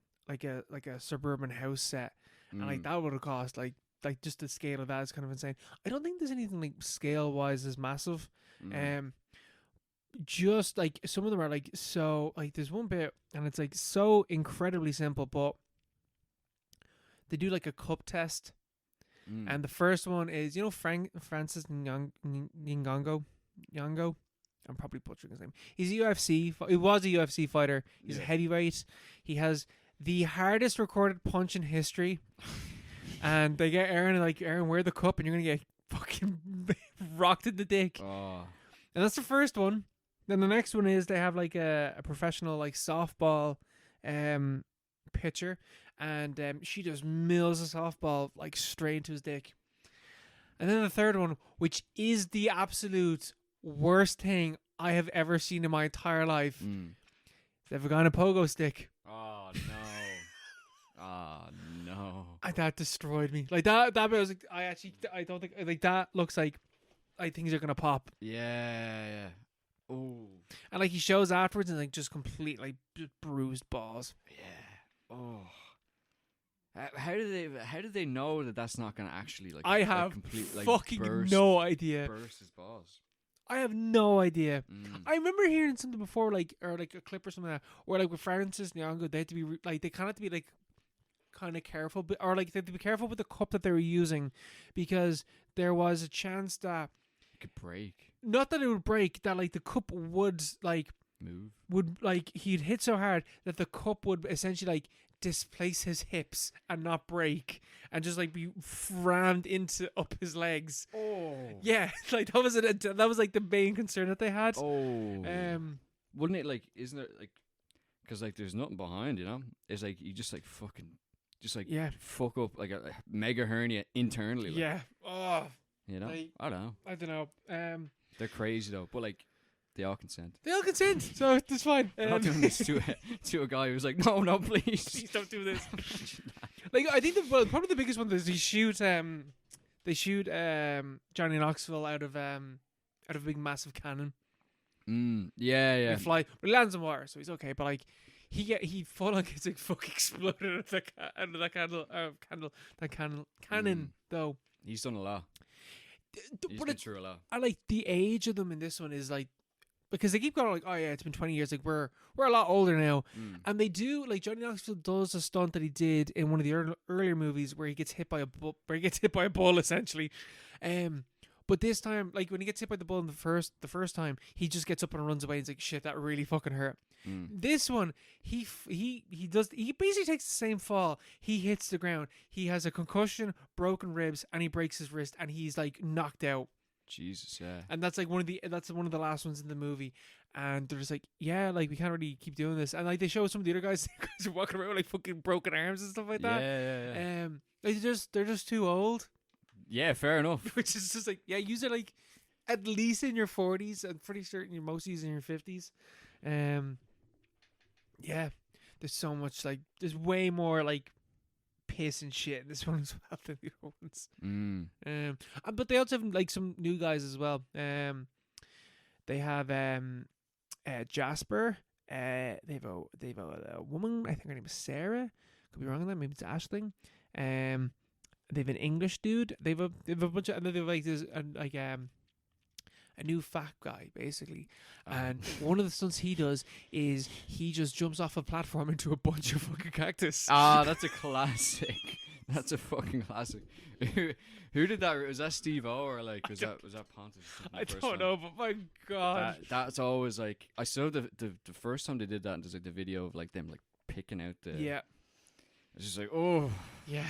suburban house set, and like Mm. that would have cost like just the scale of that is kind of insane. I don't think there's anything like scale wise as massive. Mm. Just like some of them are like so like there's one bit and it's like so incredibly simple, but they do like a cup test, Mm. and the first one is Francis Ngannou. Ngannou. I'm probably butchering his name. He's a UFC. He was a UFC fighter. He's a Yeah. heavyweight. He has the hardest recorded punch in history. And they get Aaron like, Aaron, wear the cup, and you're gonna get fucking rocked in the dick. Oh. And that's the first one. Then the next one is they have like a professional like softball pitcher, and she just mills a softball like straight into his dick. And then the third one, which is the absolute worst thing I have ever seen in my entire life, Mm. they have a guy on a pogo stick. Oh no. Oh no. And that destroyed me. Like that bit was like, I don't think like that looks like things are gonna pop. Yeah. Oh. And like he shows afterwards and like just complete like just bruised balls. Yeah. Oh. How did they know that that's not gonna actually like? I like, have complete, like, fucking burst, no idea. Burst his balls. I have no idea. Mm. I remember hearing something before, like or like a clip or something like that, or like with Francis Ngannou, they had to be like they kind of have to be like kind of careful, but or like they had to be careful with the cup that they were using, because there was a chance that It could break. not that it would break, that like the cup would like Move. he'd hit so hard that the cup would essentially like displace his hips and not break, and just like be rammed into up his legs. Oh. Yeah, like that was like the main concern that they had. Oh. Wouldn't it like? Isn't it like? Because like there's nothing behind, you know. It's like you just like fucking, just like yeah, fuck up like a mega hernia internally. Like, yeah. Oh, You know. Like- I don't know. I don't know. They're crazy though, but like they all consent. They all consent, so it's fine. I'm not doing this to a guy who's like, no, please. Please don't do this. Like I think probably the biggest one is they shoot Johnny Knoxville out of a big massive cannon. Yeah. They fly, but he lands in water, so he's okay. But like he full on gets like fucking exploded out of that cannon though. He's done a lot. He's But been through a lot. I like the age of them in this one is like, because they keep going like, oh yeah, it's been 20 years. Like we're a lot older now, and they do like Johnny Knoxville does a stunt that he did in one of the earlier movies where he gets hit by a bull essentially. But this time, like when he gets hit by the bull in the first time, he just gets up and runs away. And he's like, shit, that really fucking hurt. This one, he basically takes the same fall. He hits the ground. He has a concussion, broken ribs, and he breaks his wrist, and he's like knocked out. Jesus, yeah. And that's like one of the last ones in the movie. And they're just like, yeah, like we can't really keep doing this. And like they show some of the other guys are walking around with like fucking broken arms and stuff like that. Yeah. Like they're just too old. Yeah, fair enough. Which is just like, yeah, use it like at least in your 40s. I'm pretty certain you're most in your 50s. Yeah, there's so much like there's way more like piss and shit in this one as well than the other ones. But they also have like some new guys as well. They have Jasper. They've a woman. I think her name is Sarah. Could be wrong on that. Maybe it's Aisling. They have an English dude. They've a bunch of, and then they've like this a new fat guy basically, and one of the stunts he does is he just jumps off a platform into a bunch of fucking cactus. That's a classic. That's a fucking classic. Who did that? Was that Steve O or like was that Pontus? I don't know, but my god, that's always like I saw the first time they did that, and there's like the video of like them like picking out the It's just like, oh. Yeah.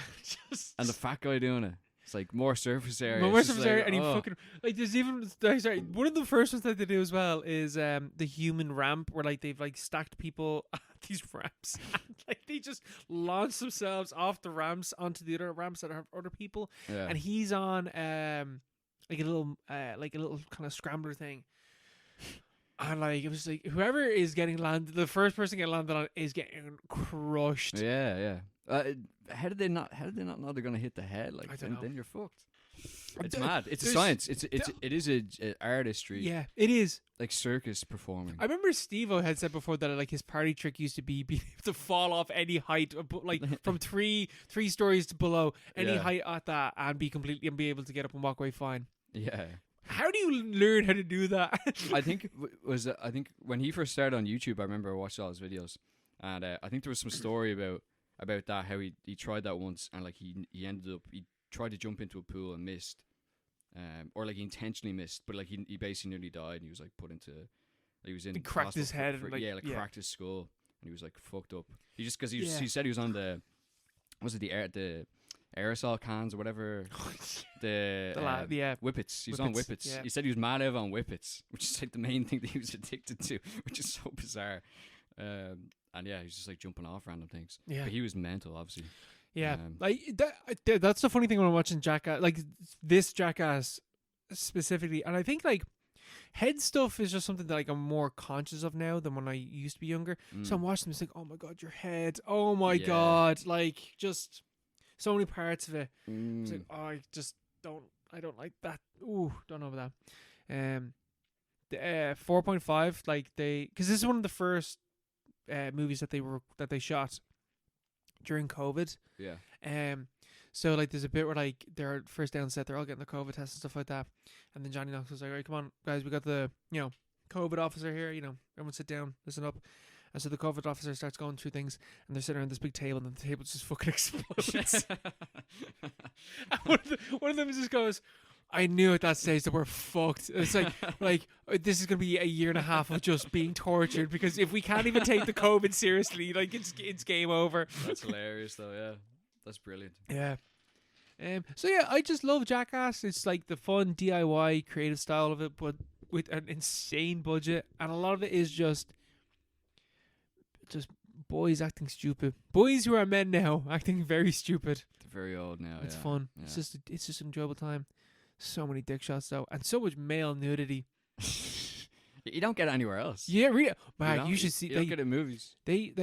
Just and the fat guy doing it. It's like more surface area. More surface area, and he fucking like there's even sorry, one of the first ones that they do as well is the human ramp where like they've like stacked people at these ramps and like they just launch themselves off the ramps onto the other ramps that have other people. Yeah. And he's on like a little kind of scrambler thing. And like it was like whoever is getting landed, the first person getting landed on is getting crushed. Yeah. How did they not know they're gonna hit the head? Like I don't know. Then you're fucked. It's mad. It's a There's- science. It is a artistry. Yeah, it is. Like circus performing. I remember Steve-O had said before that like his party trick used to be being able to fall off any height, like from three stories to below any Yeah. height at that, and be able to get up and walk away fine. Yeah. How do you learn how to do that? I think I think when he first started on YouTube, I remember I watched all his videos, and I think there was some story about that, how he tried that once, and like he ended up, he tried to jump into a pool and missed, or like he intentionally missed, but like he basically nearly died, and he was like put into, he was in He cracked his hospital head and, like, cracked his skull, and he was like fucked up. He just because Yeah. he said he was on the aerosol cans or whatever, the Whippets. He was on Whippets, Whippets. yeah. He said he was mad out on Whippets, which is like the main thing that he was addicted to, which is so bizarre. And yeah, he was just like jumping off random things. Yeah. But he was mental, obviously. Yeah, like that's the funny thing when I'm watching Jackass, like this Jackass specifically, and I think like head stuff is just something that like I'm more conscious of now than when I used to be younger. So I'm watching this like, oh my god, your head, oh my Yeah. god, like just so many parts of it. It's like, Mm. oh, I don't like that. Ooh, don't know about that. The 4.5, like because this is one of the first movies that they shot during COVID. Yeah. So like there's a bit where like they're first down set, they're all getting the COVID test and stuff like that, and then Johnny Knoxville's like, all right, come on guys, we got the COVID officer here, everyone sit down, listen up. And so the COVID officer starts going through things, and they're sitting around this big table, and the table just fucking explodes. And one of them just goes, I knew at that stage that we're fucked. It's like this is gonna be a year and a half of just being tortured, because if we can't even take the COVID seriously, like it's game over. That's hilarious, though. Yeah, that's brilliant. Yeah. So yeah, I just love Jackass. It's like the fun DIY creative style of it, but with an insane budget, and a lot of it is just boys acting stupid. Boys who are men now acting very stupid. They're very old now. It's yeah. fun. Yeah. It's just an enjoyable time. So many dick shots though, and so much male nudity. You don't get it anywhere else. Yeah, really. Mark, don't- you should see. You don't get it in movies. They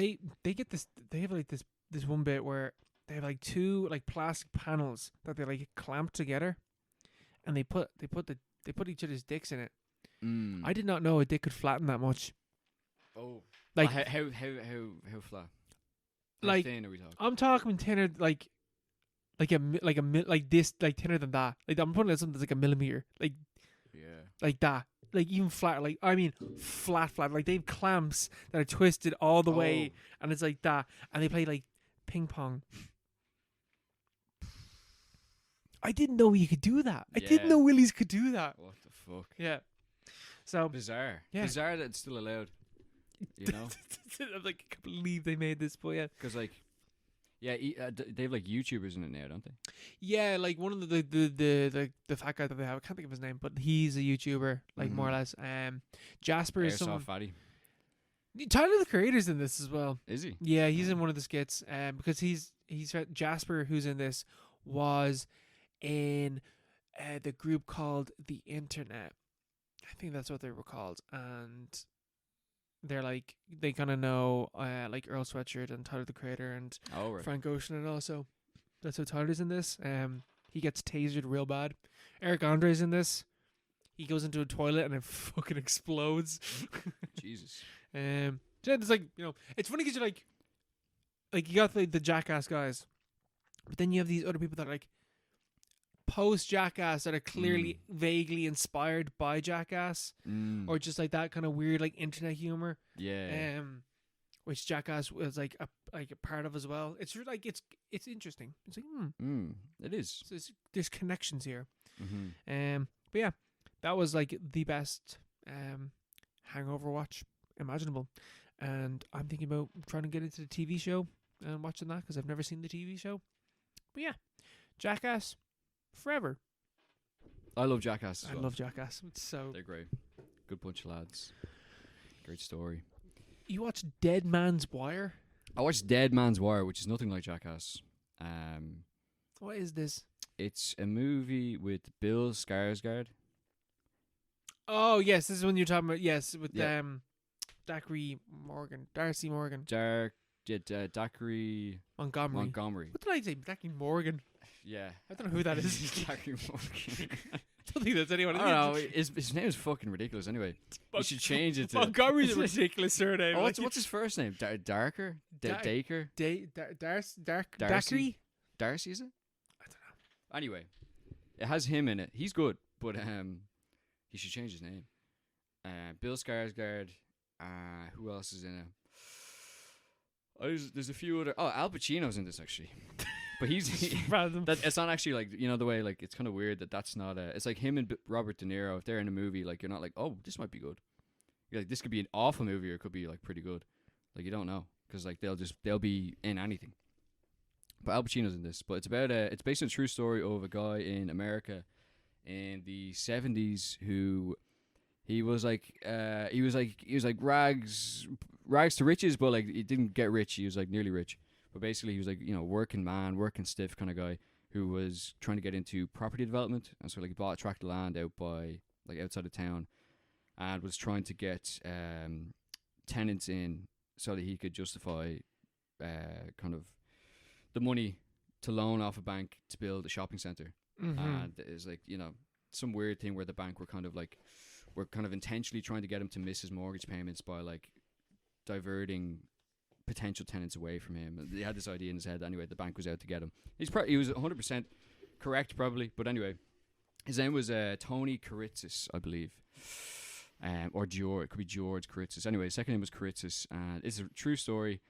get this. They have like this one bit where they have like two like plastic panels that they like clamp together, and they put each other's dicks in it. Mm. I did not know a dick could flatten that much. Oh. Like how flat? How Like, thin are we talking? I'm talking thinner, like this, like thinner than that. Like I'm putting it something that's like a millimeter, Yeah. like that, like even flat. Like I mean, flat. Like they have clamps that are twisted all the way, and it's like that, and they play like ping pong. I didn't know you could do that. I didn't Yeah. know willies could do that. What the fuck? Yeah. So Bizarre. Yeah. Bizarre that it's still allowed. You know, I'm like, I can't believe they made this, but yeah. because like, yeah, they have like YouTubers in it now, don't they? Yeah, like one of the fat guy that they have, I can't think of his name, but he's a YouTuber, like more or less. Jasper is Airsoft someone. fatty. Tyler the Creator's in this as well. Is he? Yeah, he's in one of the skits. Because he's Jasper, who's in this, was in the group called The Internet. I think that's what they were called, and they're like they kind of know like Earl Sweatshirt and Tyler the Creator and Oh, right. Frank Ocean, and also that's how Tyler's in this. He gets tasered real bad. Eric Andre's in this. He goes into a toilet and it fucking explodes. Jesus. Yeah, it's like, it's funny because you're like you got the Jackass guys, but then you have these other people that are like post Jackass that are clearly vaguely inspired by Jackass, or just like that kind of weird like internet humor. Yeah. Which Jackass was like a part of as well. It's like it's interesting. It's like It is. so there's connections here. Mm-hmm. But yeah, that was like the best hangover watch imaginable, and I'm thinking about trying to get into the TV show and watching that because I've never seen the TV show. But yeah, Jackass Forever. I love Jackass. As I well. love Jackass. It's so. They're great. Good bunch of lads. Great story. You watch Dead Man's Wire? I watched Dead Man's Wire, which is nothing like Jackass. What is this? It's a movie with Bill Skarsgård. Oh yes, this is when you're talking about with Yeah. Darcy Morgan Dacre Montgomery. Montgomery. What did I say? Dacre Morgan. Yeah. I don't know who that is. Zachary Morgan. I don't think that's anyone. I don't know. His name is fucking ridiculous. Anyway, you should change it to. Montgomery's a ridiculous surname. Oh, what's his first name? Darker? Daker? Darcy? Darcy, is it? I don't know. Anyway, it has him in it. He's good, but he should change his name. Bill Skarsgård. Who else is in it? There's a few other. Oh, Al Pacino's in this actually, but he's random. It's not actually like, you know, the way, like, it's kind of weird that's not a. It's like him and Robert De Niro. If they're in a movie, like, you're not like, oh, this might be good. You're like, this could be an awful movie or it could be like pretty good. Like, you don't know, because like they'll be in anything. But Al Pacino's in this. But it's based on a true story of a guy in America in the 70s who. He was like rags to riches, but like he didn't get rich. He was like nearly rich, but basically he was like, you know, working stiff kind of guy who was trying to get into property development, and so like he bought a tract of land outside of town, and was trying to get tenants in so that he could justify kind of the money to loan off a bank to build a shopping center. And it's like, you know, some weird thing where the bank were kind of intentionally trying to get him to miss his mortgage payments by like diverting potential tenants away from him. And they had this idea in his head. Anyway, the bank was out to get him. He was 100% correct probably, but anyway, his name was Tony Kuritzis, I believe, or George. It could be George Kuritzis. Anyway, his second name was Kuritzis, and it's a true story.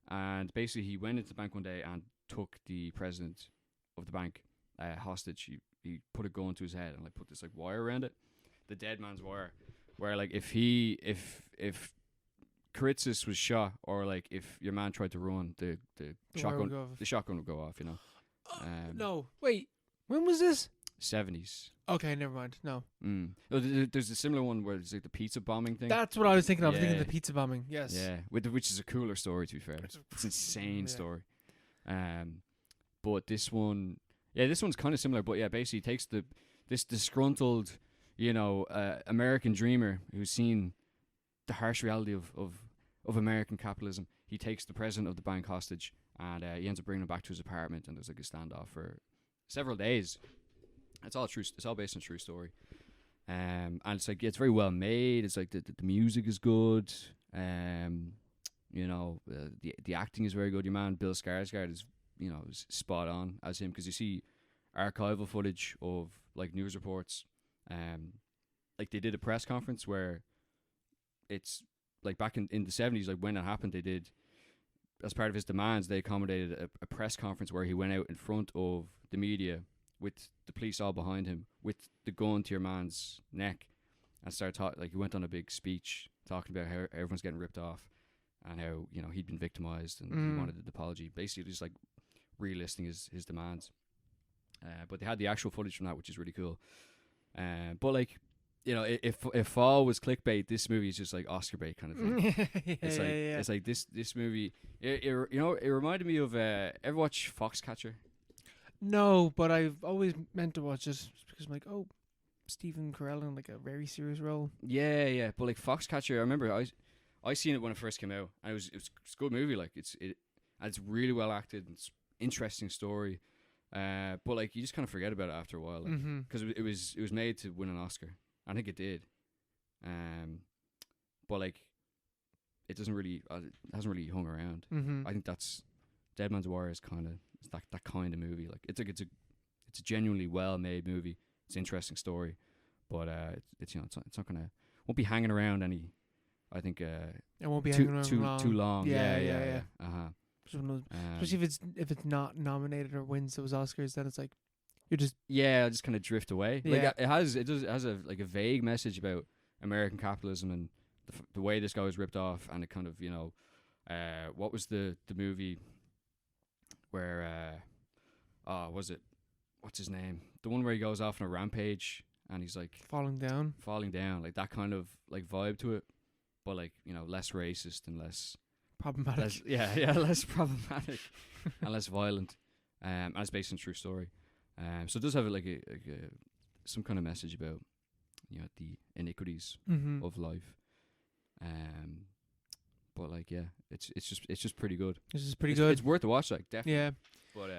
And basically, he went into the bank one day and took the president of the bank hostage. He put a gun to his head and like put this like wire around it. The dead man's wire, where like if Kuritzis was shot, or like if your man tried to run, the shotgun would go off, you know. No, wait, when was this? 70s. Okay, never mind. No. Oh, there's a similar one where it's like the pizza bombing thing. That's what I was thinking of. Yeah. Thinking of the pizza bombing. Yes. Yeah, which is a cooler story, to be fair. It's an insane story. But this one's kind of similar. But yeah, basically he takes this disgruntled, you know, American dreamer who's seen the harsh reality of American capitalism. He takes the president of the bank hostage, and he ends up bringing him back to his apartment, and there's like a standoff for several days. It's all true. It's all based on a true story, and it's like it's very well made. It's like the music is good. You know, the acting is very good. Your man Bill Skarsgård is, you know, is spot on as him, because you see archival footage of like news reports. Like they did a press conference where it's like back in the 70s, like when it happened, they did, as part of his demands, they accommodated a press conference where he went out in front of the media with the police all behind him, with the gun to your man's neck, and started talking. Like he went on a big speech talking about how everyone's getting ripped off and how, you know, he'd been victimized and he wanted an apology. Basically, just like relisting his demands. But they had the actual footage from that, which is really cool. But like, you know, if Fall was clickbait, this movie is just like Oscar bait kind of thing. It's like this movie. You know, it reminded me of ever watch Foxcatcher? No, but I've always meant to watch it because I'm like, oh, Stephen Carell in like a very serious role. Yeah. But like Foxcatcher, I remember I seen it when it first came out, and it was a good movie. Like it's really well acted. And it's interesting story. But like you just kind of forget about it after a while, because it was made to win an Oscar. I think it did. But like it hasn't really hung around. I think that's Dead Man's Warrior is kind of that kind of movie. Like it's a genuinely well made movie. It's an interesting story, but it's you know it's not won't be hanging around any. I think it won't be hanging around too long. Yeah. Especially if it's not nominated or wins those Oscars, then it's like you're just just kind of drift away. Yeah. Like it has a like a vague message about American capitalism and the way this guy was ripped off, and it kind of, you know, what was the movie where what's his name? The one where he goes off on a rampage and he's like falling down, like that kind of like vibe to it, but like, you know, less racist and less problematic. Less problematic and less violent. And it's based on a true story. So it does have like a some kind of message about, you know, the iniquities of life. But like, yeah, it's just pretty good. This is pretty good. It's worth a watch, like, definitely. Yeah. But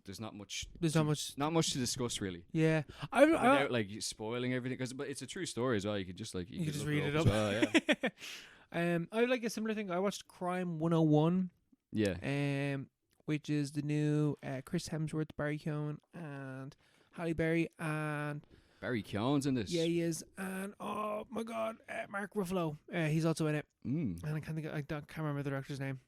there's not much. There's not much to discuss really. Yeah, Without like spoiling everything, but it's a true story as well. You could just like you could just look read it as up. well, yeah. I like a similar thing. I watched Crime 101. Yeah. Which is the new Chris Hemsworth, Barry Keoghan, and Halle Berry, and Barry Keoghan's in this. yeah, he is, and oh my God, Mark Ruffalo, he's also in it, Mm. and I can't remember the director's name.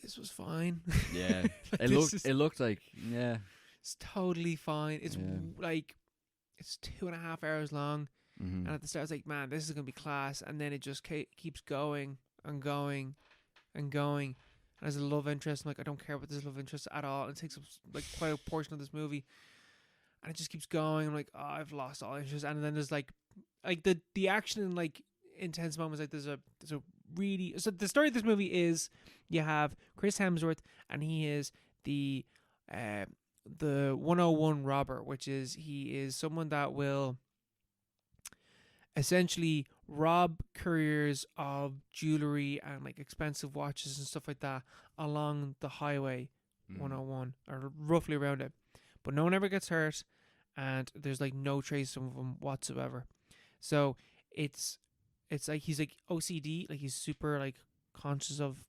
This was fine. Yeah. Like, It looked like yeah. it's totally fine. It's Yeah. like it's 2.5 hours long. Mm-hmm. And at the start, I was like, man, this is going to be class. And then it just keeps going and going and going. And there's a love interest. I'm like, I don't care about this love interest at all. And it takes up like quite a portion of this movie. And it just keeps going. I'm like, oh, I've lost all interest. And then there's like the action and like intense moments. Like there's a really, so the story of this movie is you have Chris Hemsworth, and he is the 101 robber, which is he is someone that will essentially rob couriers of jewelry and like expensive watches and stuff like that along the highway 101 or roughly around it, but no one ever gets hurt, and there's like no trace of them whatsoever. So it's like he's like OCD, like he's super like conscious of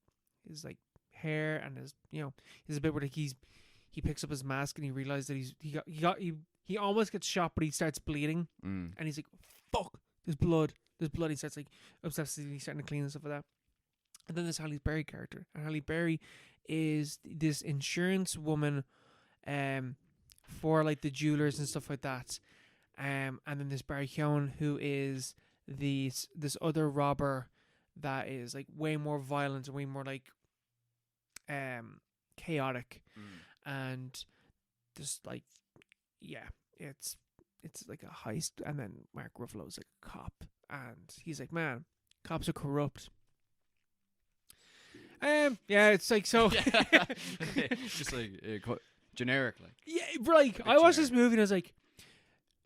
his like hair and his, you know, there's a bit where like he picks up his mask and he realizes that he almost gets shot, but he starts bleeding, and he's like, fuck, there's blood. He starts like obsessively starting to clean and stuff like that. And then there's Halle Berry character, and Halle Berry is this insurance woman, for like the jewelers and stuff like that. And then there's Barry Keoghan, who is this other robber that is like way more violent and way more like chaotic, and just like it's like a heist. And then Mark Ruffalo's like a cop, and he's like, man, cops are corrupt. It's like so. Just like generic, like. Yeah, but like I watched this movie and I was like,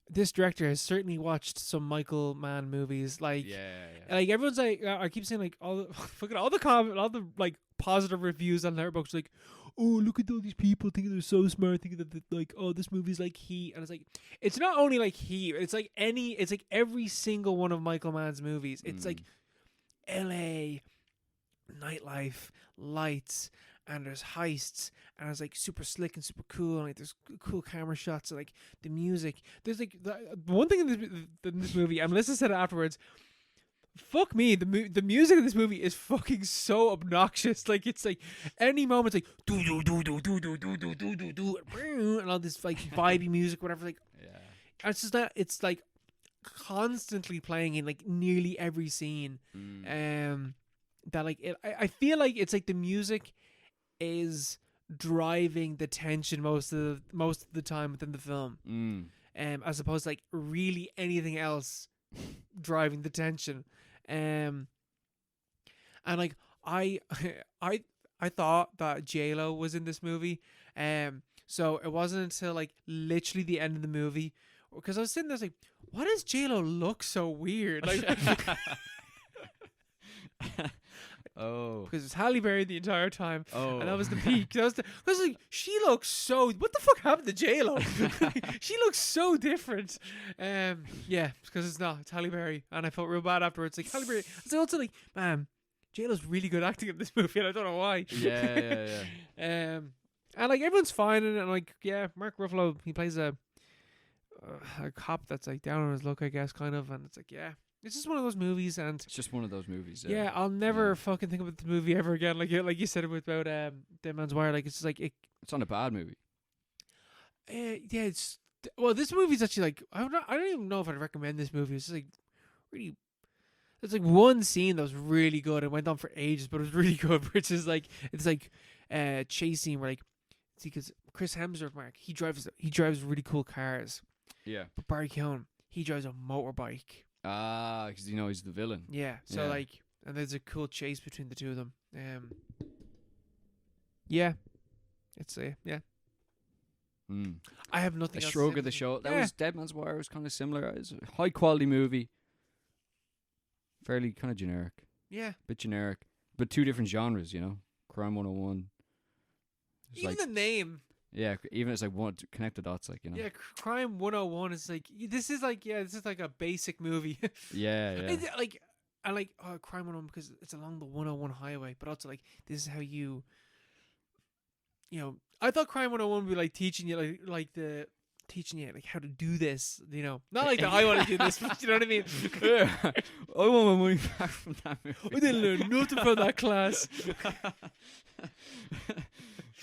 this director has certainly watched some Michael Mann movies. Like, like everyone's like, I keep saying like all the like positive reviews on Letterboxd, like, oh, look at all these people thinking they're so smart, thinking that like, oh, this movie's like Heat, and it's like, it's not only like Heat, it's like every single one of Michael Mann's movies. It's like L.A. nightlife, lights, and there's heists, and it's like super slick and super cool, and like there's cool camera shots, and like the music. There's like the one thing in this movie, and Melissa said it afterwards, fuck me, the music in this movie is fucking so obnoxious. Like it's like any moment it's like do do do do do do do do do do do, and all this like vibey music, whatever. Like, it's just that it's like constantly playing in like nearly every scene. That like I feel like it's like the music is driving the tension most of the time within the film, as opposed to like really anything else driving the tension. And like I thought that J-Lo was in this movie, so it wasn't until like literally the end of the movie, because I was sitting there like, why does J-Lo look so weird? Like, oh, because it's Halle Berry the entire time. Oh, and that was the peak. I was like, she looks so. What the fuck happened to J-Lo? She looks so different. Because it's not. It's Halle Berry, and I felt real bad afterwards. Like Halle Berry. I was also like, man, J-Lo's really good acting in this movie, and I don't know why. Yeah. And like everyone's fine in it. And like, yeah, Mark Ruffalo, he plays a cop that's like down on his luck, I guess, kind of. And it's like, yeah. It's just one of those movies, and it's just one of those movies. Yeah, I'll never fucking think about the movie ever again. Like you said about Dead Man's Wire. Like it's just like it's not a bad movie. It's this movie's actually like I don't even know if I'd recommend this movie. It's just like really. There's like one scene that was really good. It went on for ages, but it was really good. Which is like it's like chase scene where like see, because Chris Hemsworth, Mark, he drives really cool cars. Yeah, but Barry Keoghan, he drives a motorbike. Because he's the villain. Yeah. So like, and there's a cool chase between the two of them. It's I have nothing. A else shrug of the show. That was Dead Man's Wire. Was kind of similar. It's a high quality movie. Fairly kind of generic. Yeah. Bit generic. but two different genres, you know. Crime 101. It's Even like, the name. yeah, even it's like one to connect the dots, like, you know. Yeah, Crime 101 is like this is like a basic movie. Yeah, yeah. I like Crime 101 because it's along the 101 highway, but also like this is how you know, I thought Crime 101 would be like teaching you teaching you like how to do this, you know. Not like that I want to do this, but you know what I mean? Yeah. I want my money back from that movie. I didn't learn nothing from that class.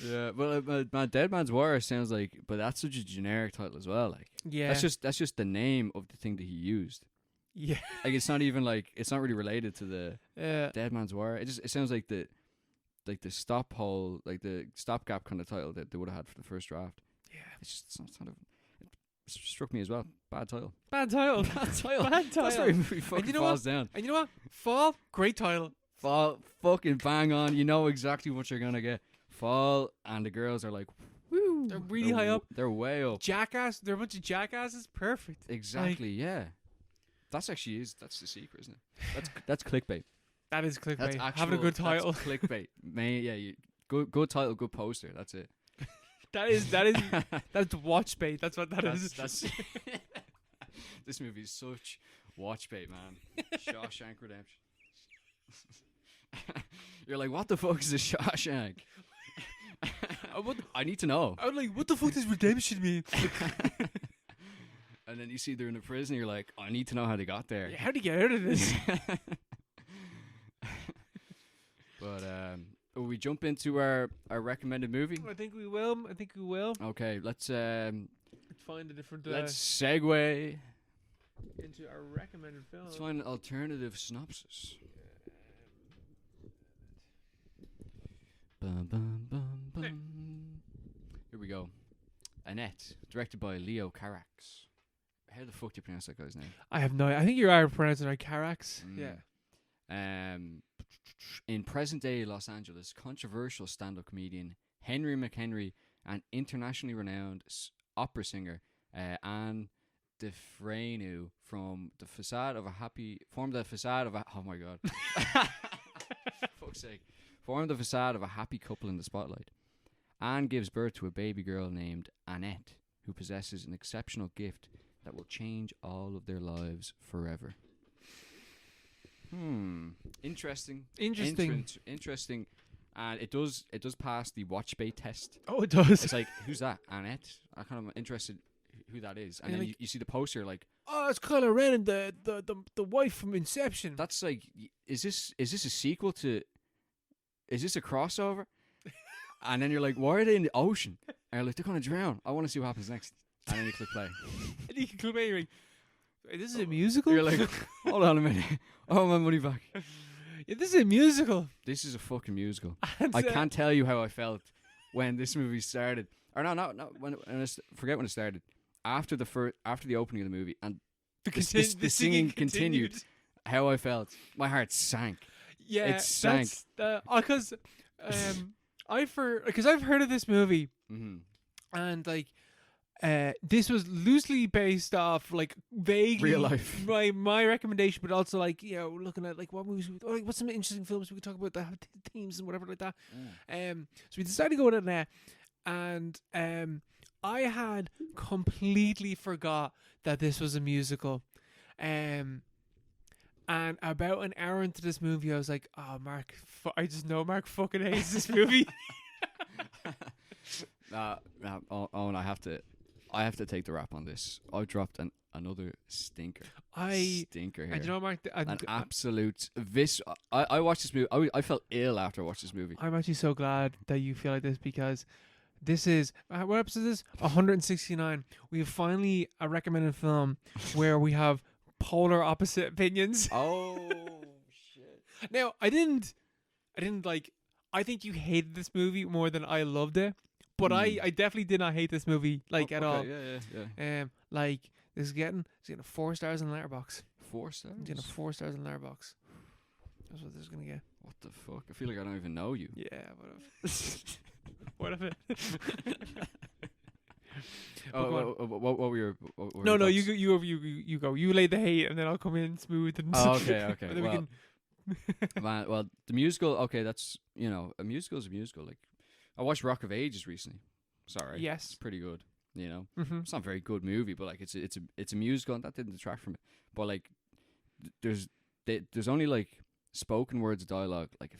Yeah, well, Dead Man's War sounds like, but that's such a generic title as well. Like, Yeah. that's just the name of the thing that he used. Yeah. Like, it's not even like, it's not really related to the Dead Man's War. It sounds like the stop hole, like the stopgap kind of title that they would have had for the first draft. Yeah. It's not it struck me as well. Bad title. Bad title. Bad title. Bad title. That's where the movie fucking you know falls down. And you know what? Fall, great title. Fall, fucking bang on. You know exactly what you're gonna get. Fall, and the girls are like, woo. They're really high up. They're way up. Jackass. They're a bunch of jackasses. Perfect. Exactly. Yeah. That's the secret, isn't it? That's clickbait. That is clickbait. That's Having a good title. That's clickbait. Good title, good poster. That's it. that's watch bait. That's what that is. That's this movie is such watch bait, man. Shawshank Redemption. You're like, what the fuck is a Shawshank? I need to know. I'm like, what the fuck does redemption mean? And then you see they're in a prison. You're like, I need to know how they got there. Yeah, how do you get out of this? But will we jump into our recommended movie? I think we will. Okay, let's find a different. let's segue into our recommended film. Let's find an alternative synopsis. Bum, bum, bum, bum. Here we go. Annette, directed by Leo Carax. How the fuck do you pronounce that guy's name? I have no. I think you are pronouncing it like Carax. Yeah. In present-day Los Angeles, controversial stand-up comedian Henry McHenry and internationally renowned opera singer Anne DeFrenu formed the facade of a happy couple in the spotlight. Anne gives birth to a baby girl named Annette, who possesses an exceptional gift that will change all of their lives forever. Interesting. And it does pass the watch bait test. Oh, it does. It's like, who's that? Annette? I'm kind of interested who that is. And then like, you see the poster, like, oh, it's Kylo Ren and the wife from Inception. That's like, is this a sequel to? Is this a crossover? And then you're like, why are they in the ocean? And you're like, they're gonna drown. I want to see what happens next. And then you click play. And you can click play. You're like, this is a musical. You're like, hold on a minute. I want my money back. Yeah, this is a musical. This is a fucking musical. And I can't tell you how I felt when this movie started. Or no. Forget when it started. After the opening of the movie and the singing continued. How I felt. My heart sank. Yeah, it sank. Because I've heard of this movie, and like, this was loosely based off like vaguely real life. My recommendation, but also like, you know, looking at like what movies, like what's some interesting films we could talk about that have themes and whatever like that. So we decided to go with it now, and I had completely forgot that this was a musical, and about an hour into this movie, I was like, "Oh, Mark, I just know Mark fucking hates this movie." Owen, I have to take the rap on this. I dropped another stinker. Stinker here. And you know, Mark, an absolute I watched this movie. I felt ill after I watched this movie. I'm actually so glad that you feel like this, because this is what episode is this? 169. We have finally a recommended film where we have polar opposite opinions. Oh shit. Now, I didn't like, I think you hated this movie more than I loved it, but I definitely did not hate this movie at all. Yeah. Like, it's getting 4 stars in Letterboxd. 4 stars? It's getting 4 stars in Letterboxd. That's what this is gonna get. What the fuck? I feel like I don't even know you. Yeah, what if it? What were your? No, you go. You go. You lay the hate, and then I'll come in smooth and. Oh, okay. And then we can Man, well, the musical. Okay, that's a musical is a musical. Like I watched Rock of Ages recently. Sorry, Yes. it's pretty good. Mm-hmm. It's not a very good movie, but like it's a musical, and that didn't detract from it. But like there's only like spoken words dialogue like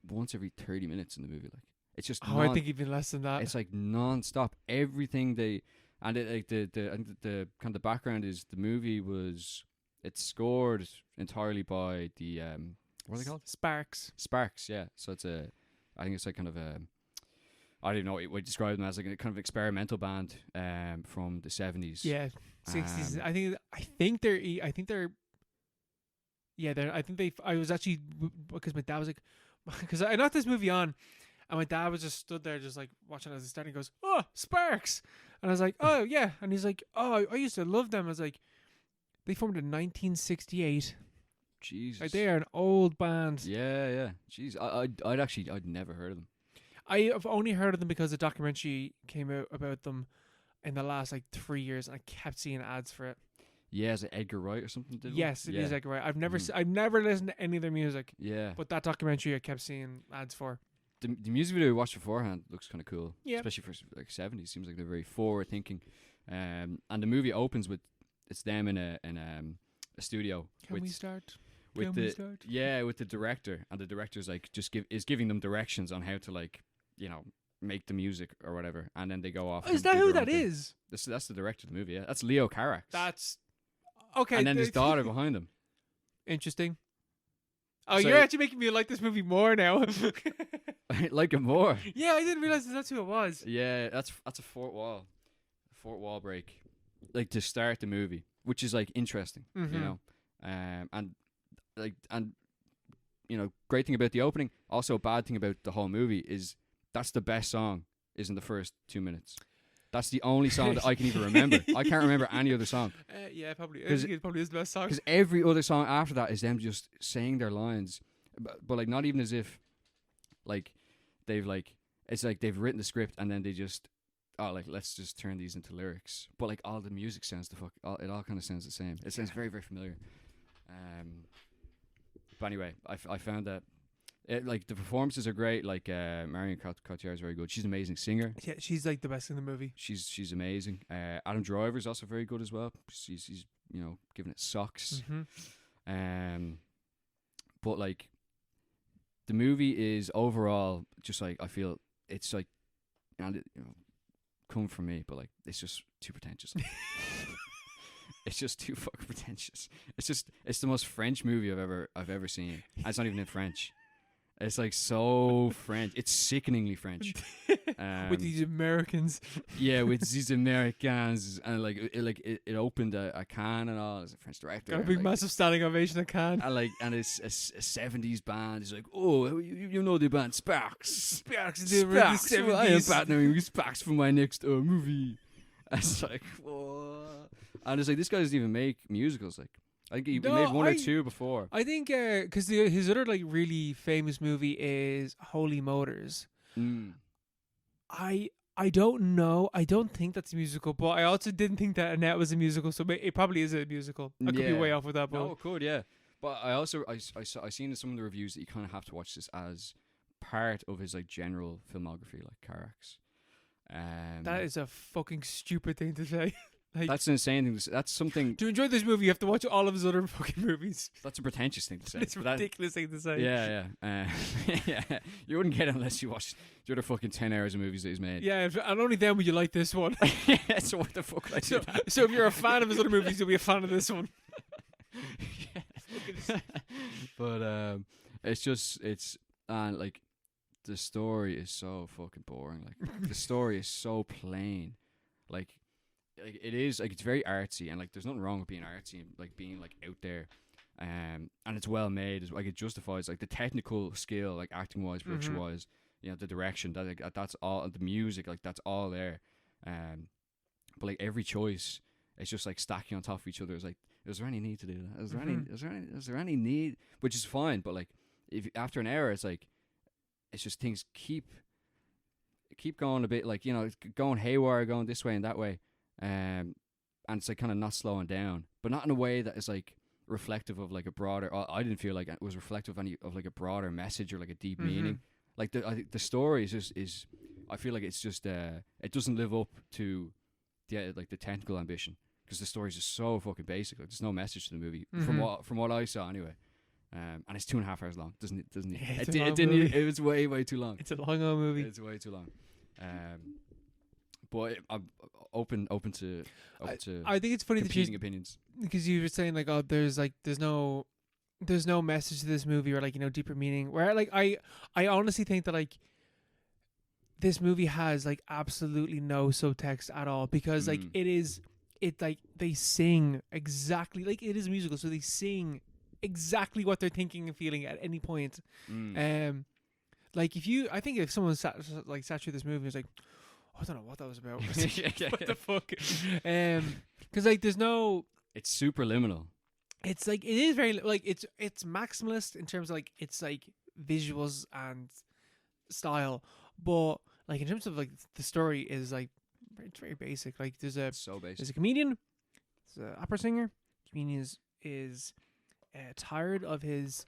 once every 30 minutes in the movie. Like it's just I think even less than that. it's like non-stop. Everything they and it, like the kind of the background is the movie it's scored entirely by the what are they called? Sparks, yeah. So I think it's like kind of a I don't even know what we describe them as, like a kind of experimental band from the 70s. Yeah, 60s. I think they're. Yeah, I was actually because my dad was like, because I knocked this movie on, and my dad was just stood there, just like watching as it started. He goes, "Oh, Sparks," and I was like, "Oh yeah," and he's like, "Oh, I used to love them." I was like, "They formed in 1968. Jesus. Like they are an old band." Yeah. Jeez, I'd never heard of them. I have only heard of them because a documentary came out about them in the last like 3 years, and I kept seeing ads for it. Yeah, is it Edgar Wright or something? Yes, it is Edgar Wright. I've never, Mhm. I've never listened to any of their music. Yeah. But that documentary I kept seeing ads for. The music video we watched beforehand looks kind of cool. Yeah. Especially for like 70s. Seems like they're very forward thinking. And the movie opens with it's them in a studio. Can we start? With the director, and the director's like is giving them directions on how to like make the music or whatever, and then they go off. Is that who that is? That's the director of the movie. Yeah, that's Leo Carax. That's okay. And then his daughter behind him. Interesting. Oh, So- you're actually making me like this movie more now. I like him more. Yeah, I didn't realize that's who it was. Yeah, that's a fourth wall break, like to start the movie, which is like interesting, Mhm. and great thing about the opening. Also, a bad thing about the whole movie is that's the best song is in the first 2 minutes. That's the only song that I can even remember. I can't remember any other song. Yeah, probably. I think it probably is the best song. Because every other song after that is them just saying their lines, but like not even as if like they've like it's like they've written the script and then they just let's just turn these into lyrics. But like all the music sounds it all kind of sounds the same. It sounds very, very familiar. But anyway, I found that like the performances are great. Like Marion Cotillard is very good. She's an amazing singer. Yeah, she's like the best in the movie. She's amazing. Adam Driver is also very good as well. He's giving it socks. Mm-hmm. But like the movie is overall just like I feel it's like come from me, but like it's just too pretentious. It's just too fucking pretentious. It's the most French movie I've ever seen. And it's not even in French. It's like so French. It's sickeningly French. With these Americans. Yeah, with these Americans, and like it opened a can and all. It's a French director. Got a big like, massive standing ovation at Cannes. and it's a 70s band. It's like, oh, you know the band Sparks. Sparks, Sparks. I am partnering with Sparks for my next movie. It's like, whoa. And it's like this guy doesn't even make musicals. Like I think he made one or two before. I think because his other like really famous movie is Holy Motors. Mm. I don't know. I don't think that's a musical, but I also didn't think that Annette was a musical, so it probably is a musical. I could be Yeah. way off with that, but No, it could, yeah. But I also I seen in some of the reviews that you kind of have to watch this as part of his like general filmography, like Carax. that is a fucking stupid thing to say. Like, that's an insane thing. That's something. to enjoy this movie, you have to watch all of his other fucking movies. That's a pretentious thing to say. It's a but that- ridiculous thing to say. Yeah. Yeah. You wouldn't get it unless you watched the other fucking 10 hours of movies that he's made. Yeah, and only then would you like this one. So what the fuck? Would I do So, that? so if you're a fan of his other movies, you'll be a fan of this one. But it's like the story is so fucking boring. Like the story is so plain. Like it is like it's very artsy, and like there's nothing wrong with being artsy and like being like out there. And it's well made. Like it justifies like the technical skill, like acting wise, production wise. The direction. That's all. The music, like that's all there. But like every choice, it's just like stacking on top of each other. It's like, is there any need to do that? Is there any need? Which is fine, but like if after an hour, it's like it's just things keep going a bit like going haywire, going this way and that way, and it's like kind of not slowing down, but not in a way that is like reflective of like a broader. I didn't feel like it was reflective of like a broader message or like a deep Mm-hmm. meaning. Like I think the story is I feel like it's just it doesn't live up to the technical ambition, because the story is just so fucking basic. Like, there's no message to the movie from what I saw anyway. And it's 2.5 hours long. Doesn't Yeah, it didn't. It was way too long. It's a long old movie. It's way too long. But I'm open to I think it's funny that competing opinions. because you were saying like, oh, there's no message to this movie, or like, deeper meaning. Where like I honestly think that like this movie has like absolutely no subtext at all, because like they sing exactly like it is a musical, so they sing exactly what they're thinking and feeling at any point. Like I think if someone sat through this movie and was like, oh, I don't know what that was about. What the fuck? Because like there's no. It's super liminal. It's like it is very like it's maximalist in terms of like it's like visuals and style, but like in terms of like the story is like it's very basic. Like there's a comedian, there's an opera singer. Comedian is tired of his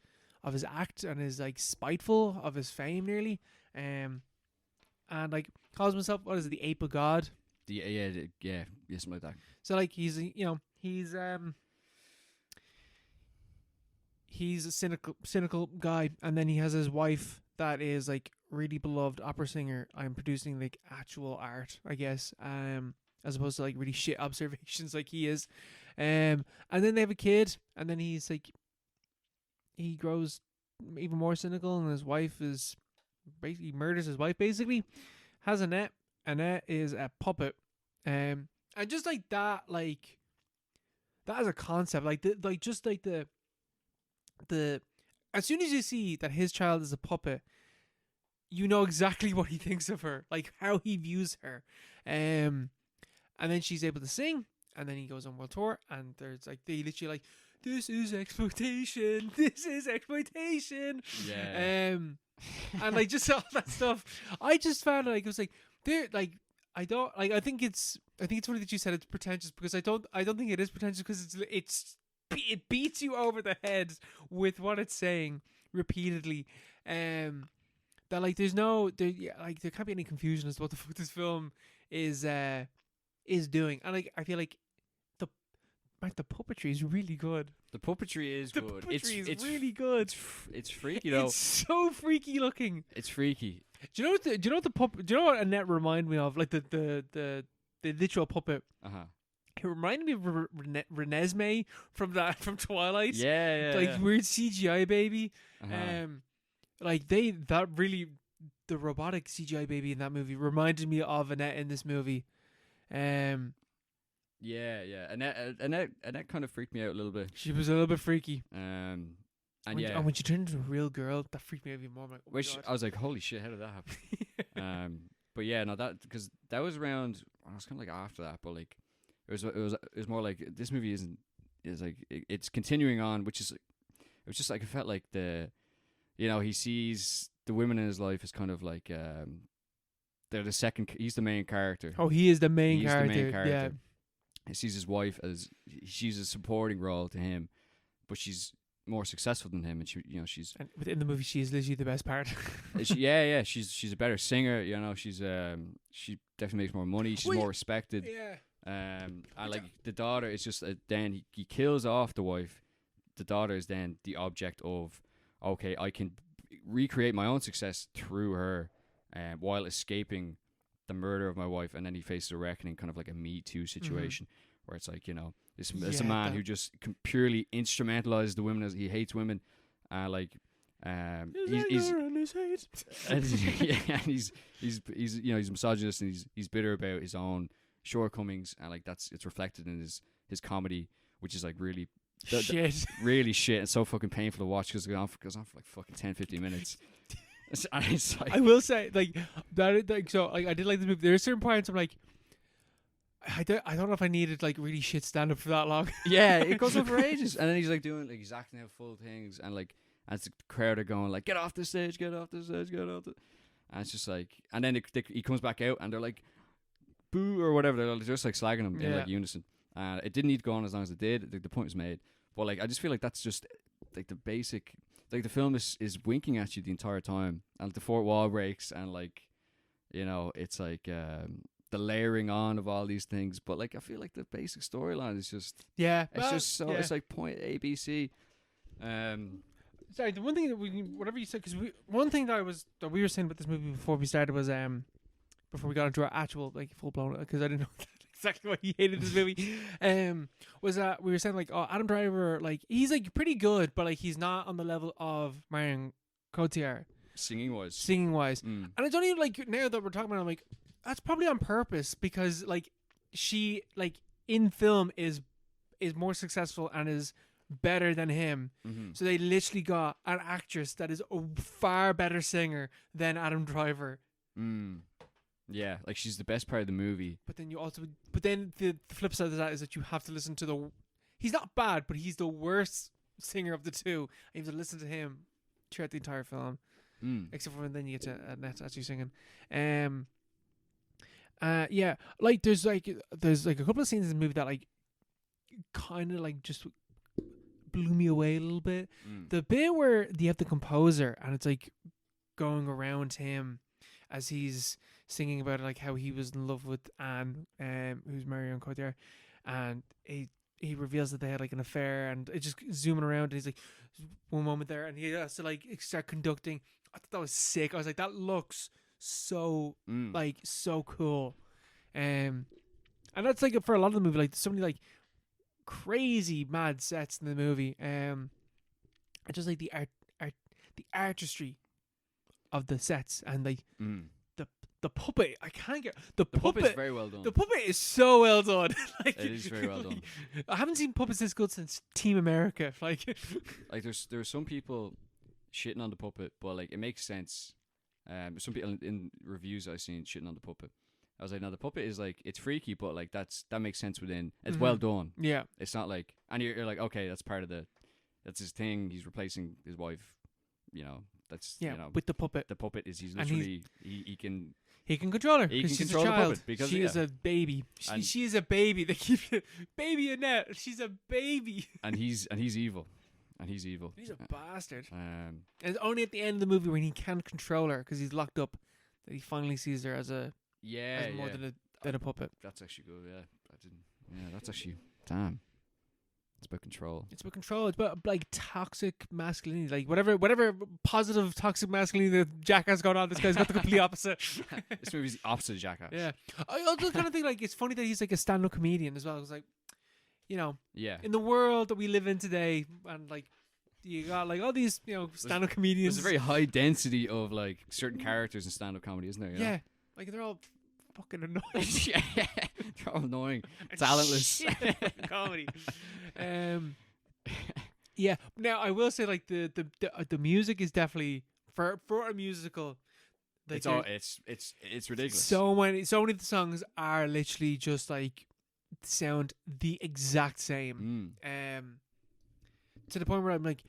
act and is like spiteful of his fame nearly, and like calls himself, what is it, the ape of God? Yeah, something like that. So like he's a cynical guy, and then he has his wife that is like really beloved opera singer. I'm producing like actual art, I guess, as opposed to like really shit observations like he is. And then they have a kid, and then he's like, he grows even more cynical, and his wife is basically murders his wife. Basically, has Annette. Annette is a puppet, and just like that, like that as a concept, like the as soon as you see that his child is a puppet, you know exactly what he thinks of her, like how he views her. And then she's able to sing, and then he goes on world tour, and there's like they literally like, this is exploitation. This is exploitation. Yeah. And like just all that stuff. I just found like it was like there like I don't like I think it's funny that you said it's pretentious, because I don't think it is pretentious, because it beats you over the head with what it's saying repeatedly. That like there can't be any confusion as to what the fuck this film is doing. And like I feel like the puppetry is really good. The puppetry is good. Puppetry is really good. It's freaky though. It's so freaky looking. It's freaky. Do you know what Annette reminded me of? Like the literal puppet. It reminded me of Renesmee from Twilight. Yeah. Like weird CGI baby. Like the robotic CGI baby in that movie reminded me of Annette in this movie. Yeah. Annette kind of freaked me out a little bit. She was a little bit freaky. And when she turned into a real girl, that freaked me out even more. I'm like, I was like, holy shit, how did that happen? But yeah, no, because that was around. I was kind of like after that, but like it was more like this movie is like it's continuing on, which is it was just like it felt like he sees the women in his life as kind of like they're the second. He's the main character. Oh, he is the main character. The main character. Yeah. He sees his wife as she's a supporting role to him, but she's more successful than him, and she's and within the movie she is literally the best part. She's a better singer. She's she definitely makes more money. She's more respected. Yeah. And like the daughter is just then he kills off the wife. The daughter is then the object of, okay, I can recreate my own success through her, while escaping the murder of my wife. And then he faces a reckoning, kind of like a Me Too situation, where it's like, it's a man who just purely instrumentalizes the women, as he hates women, he's misogynist, and he's bitter about his own shortcomings, and like it's reflected in his comedy, which is like really shit. Really shit, and so fucking painful to watch, because it goes on for like fucking 10-15 minutes. It's like, I will say like that. Like, so like I did like the movie. There are certain points I'm like, I don't know if I needed like really shit stand up for that long. Yeah, it goes on for ages, and then he's like doing like exactly how full things, and like as the crowd are going like, get off the stage, get off the stage, get off the, and it's just like, and then he comes back out, and they're like, boo or whatever. They're just like slagging him in like unison. It didn't need to go on as long as it did. The point was made, But like, I just feel like that's just like the basic. Like the film is winking at you the entire time, and the fourth wall breaks, and like, you know, it's like the layering on of all these things. But like, I feel like the basic storyline is just Yeah, it's just so it's like point A B C. Sorry, the one thing that whatever you said, because one thing that we were saying about this movie before we started was before we got into our actual like full blown, because I didn't know exactly why he hated this movie, was that we were saying like, oh, Adam Driver, like he's like pretty good, but like he's not on the level of Marion Cotillard Singing wise, and it's only like now that we're talking about it, I'm like, that's probably on purpose, because like she like in film is more successful and is better than him. So they literally got an actress that is a far better singer than Adam Driver. Yeah, like she's the best part of the movie. But then the flip side of that is that you have to listen to he's not bad, but he's the worst singer of the two. You have to listen to him throughout the entire film, except for when then you get to Annette actually singing. Yeah, like there's like a couple of scenes in the movie that like kind of like just blew me away a little bit. The bit where you have the composer and it's like going around him as he's singing about like how he was in love with Anne, who's Marion Cotillard, and he reveals that they had like an affair, and it just zooming around, and he's like one moment there, and he has to like start conducting. I thought that was sick. I was like, that looks so like so cool, and that's like for a lot of the movie, like so many like crazy mad sets in the movie. I just like the artistry of the sets, and like the puppet. I can't get the puppet. Puppet's very well done. The puppet is so well done. Like, it is very well done. I haven't seen puppets this good since Team America. Like there's some people shitting on the puppet, but like it makes sense. Some people in reviews I've seen shitting on the puppet. I was like, no, the puppet is like, it's freaky, but like that makes sense within. It's well done. Yeah, it's not like, and you're like, okay, that's part of that's his thing. He's replacing his wife. You know, that's with the puppet. The puppet is he's literally he can control her because she's a child. The puppet because she is a baby. She is a baby. They keep baby Annette. She's a baby. And he's evil. He's a bastard. And it's only at the end of the movie when he can't control her because he's locked up that he finally sees her as more than a puppet. That's actually good. Yeah, I didn't. Yeah, that's actually damn. It's about control. It's about like toxic masculinity, like whatever positive toxic masculinity that Jackass got on. This guy's got the complete opposite. This movie's the opposite of Jackass. Yeah, I also kind of think like it's funny that he's like a stand-up comedian as well. It's like, you know, in the world that we live in today, and like you got like all these stand-up comedians. There's a very high density of like certain characters in stand-up comedy, isn't there? You know? Yeah, like they're all fucking annoying. Yeah, they're all annoying, talentless. Comedy. Yeah. Now I will say like the music is definitely for a musical. Like it's ridiculous. So many of the songs are literally just like sound the exact same. To the point where I'm like,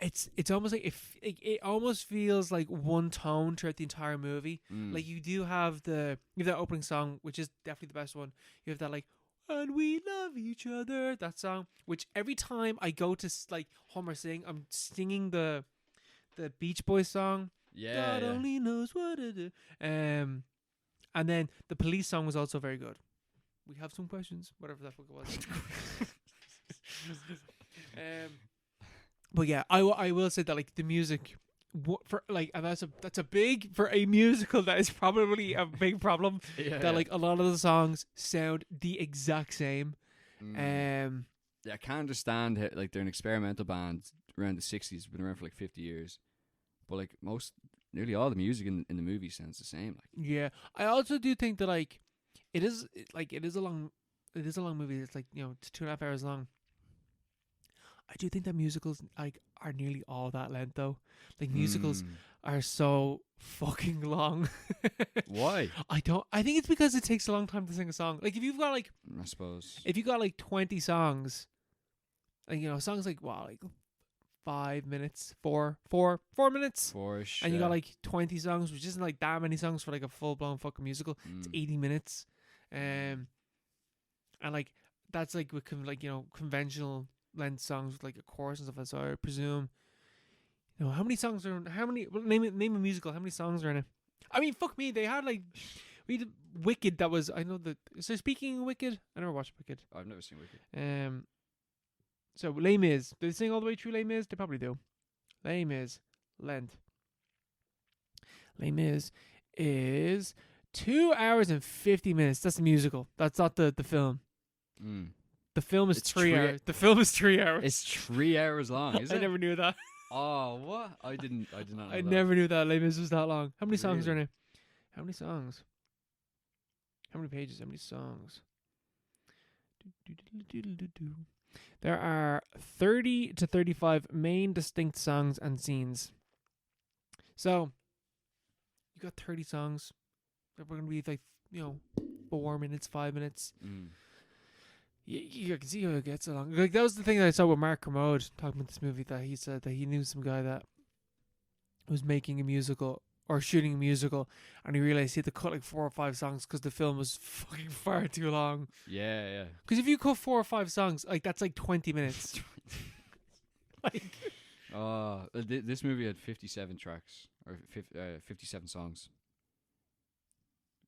it's almost like it almost feels like one tone throughout the entire movie. Like you have that opening song, which is definitely the best one. You have that like, and we love each other, that song, which every time I go to like hum or sing, I'm singing the Beach Boys song. Yeah, God only knows what to do. And then the Police song was also very good. We have some questions, whatever that fuck it was. But yeah, I will say that like the music for like, and that's a big for a musical, that is probably a big problem. Like a lot of the songs sound the exact same. Yeah, I can't understand how, like, they're an experimental band around the 60s, been around for like 50 years, but like nearly all the music in the movie sounds the same. Like, yeah, I also do think that like it is a long movie. It's like 2.5 hours long. I do think that musicals like are nearly all that length though. Like musicals are so fucking long. Why? I think it's because it takes a long time to sing a song. Like if you've got like, I suppose if you got like 20 songs, like songs like 5 minutes, 4 minutes, 4ish, and you got like 20 songs, which isn't like that many songs for like a full blown fucking musical. It's 80 minutes, and like that's like with conventional length songs with like a chorus and stuff. So I presume. You know, how many songs are? How many? Well, name a musical. How many songs are in it? I mean, fuck me. They had like we did Wicked. That was I know that. So speaking of Wicked, I never watched Wicked. I've never seen Wicked. So Les Mis. Do they sing all the way through Les Mis? They probably do. Les Mis length. Les Mis is 2 hours and 50 minutes. That's the musical. That's not the film. The film is It's 3 hours. The film is 3 hours. It's 3 hours long, is it? I never knew that. Oh, what? I did not know I that. never knew that Les Mis was that long. How many songs are in Really? it? How many songs? How many pages? How many songs? There are 30 to 35 main distinct songs and scenes. So, you got 30 songs. They're going to be like, 4 minutes, 5 minutes. You can see how it gets along. Like, that was the thing that I saw with Mark Kermode talking about this movie, that he said that he knew some guy that was making a musical or shooting a musical, and he realized he had to cut like 4 or 5 songs because the film was fucking far too long. Yeah. Because if you cut 4 or 5 songs, like that's like 20 minutes. Like, this movie had 57 tracks or 57 songs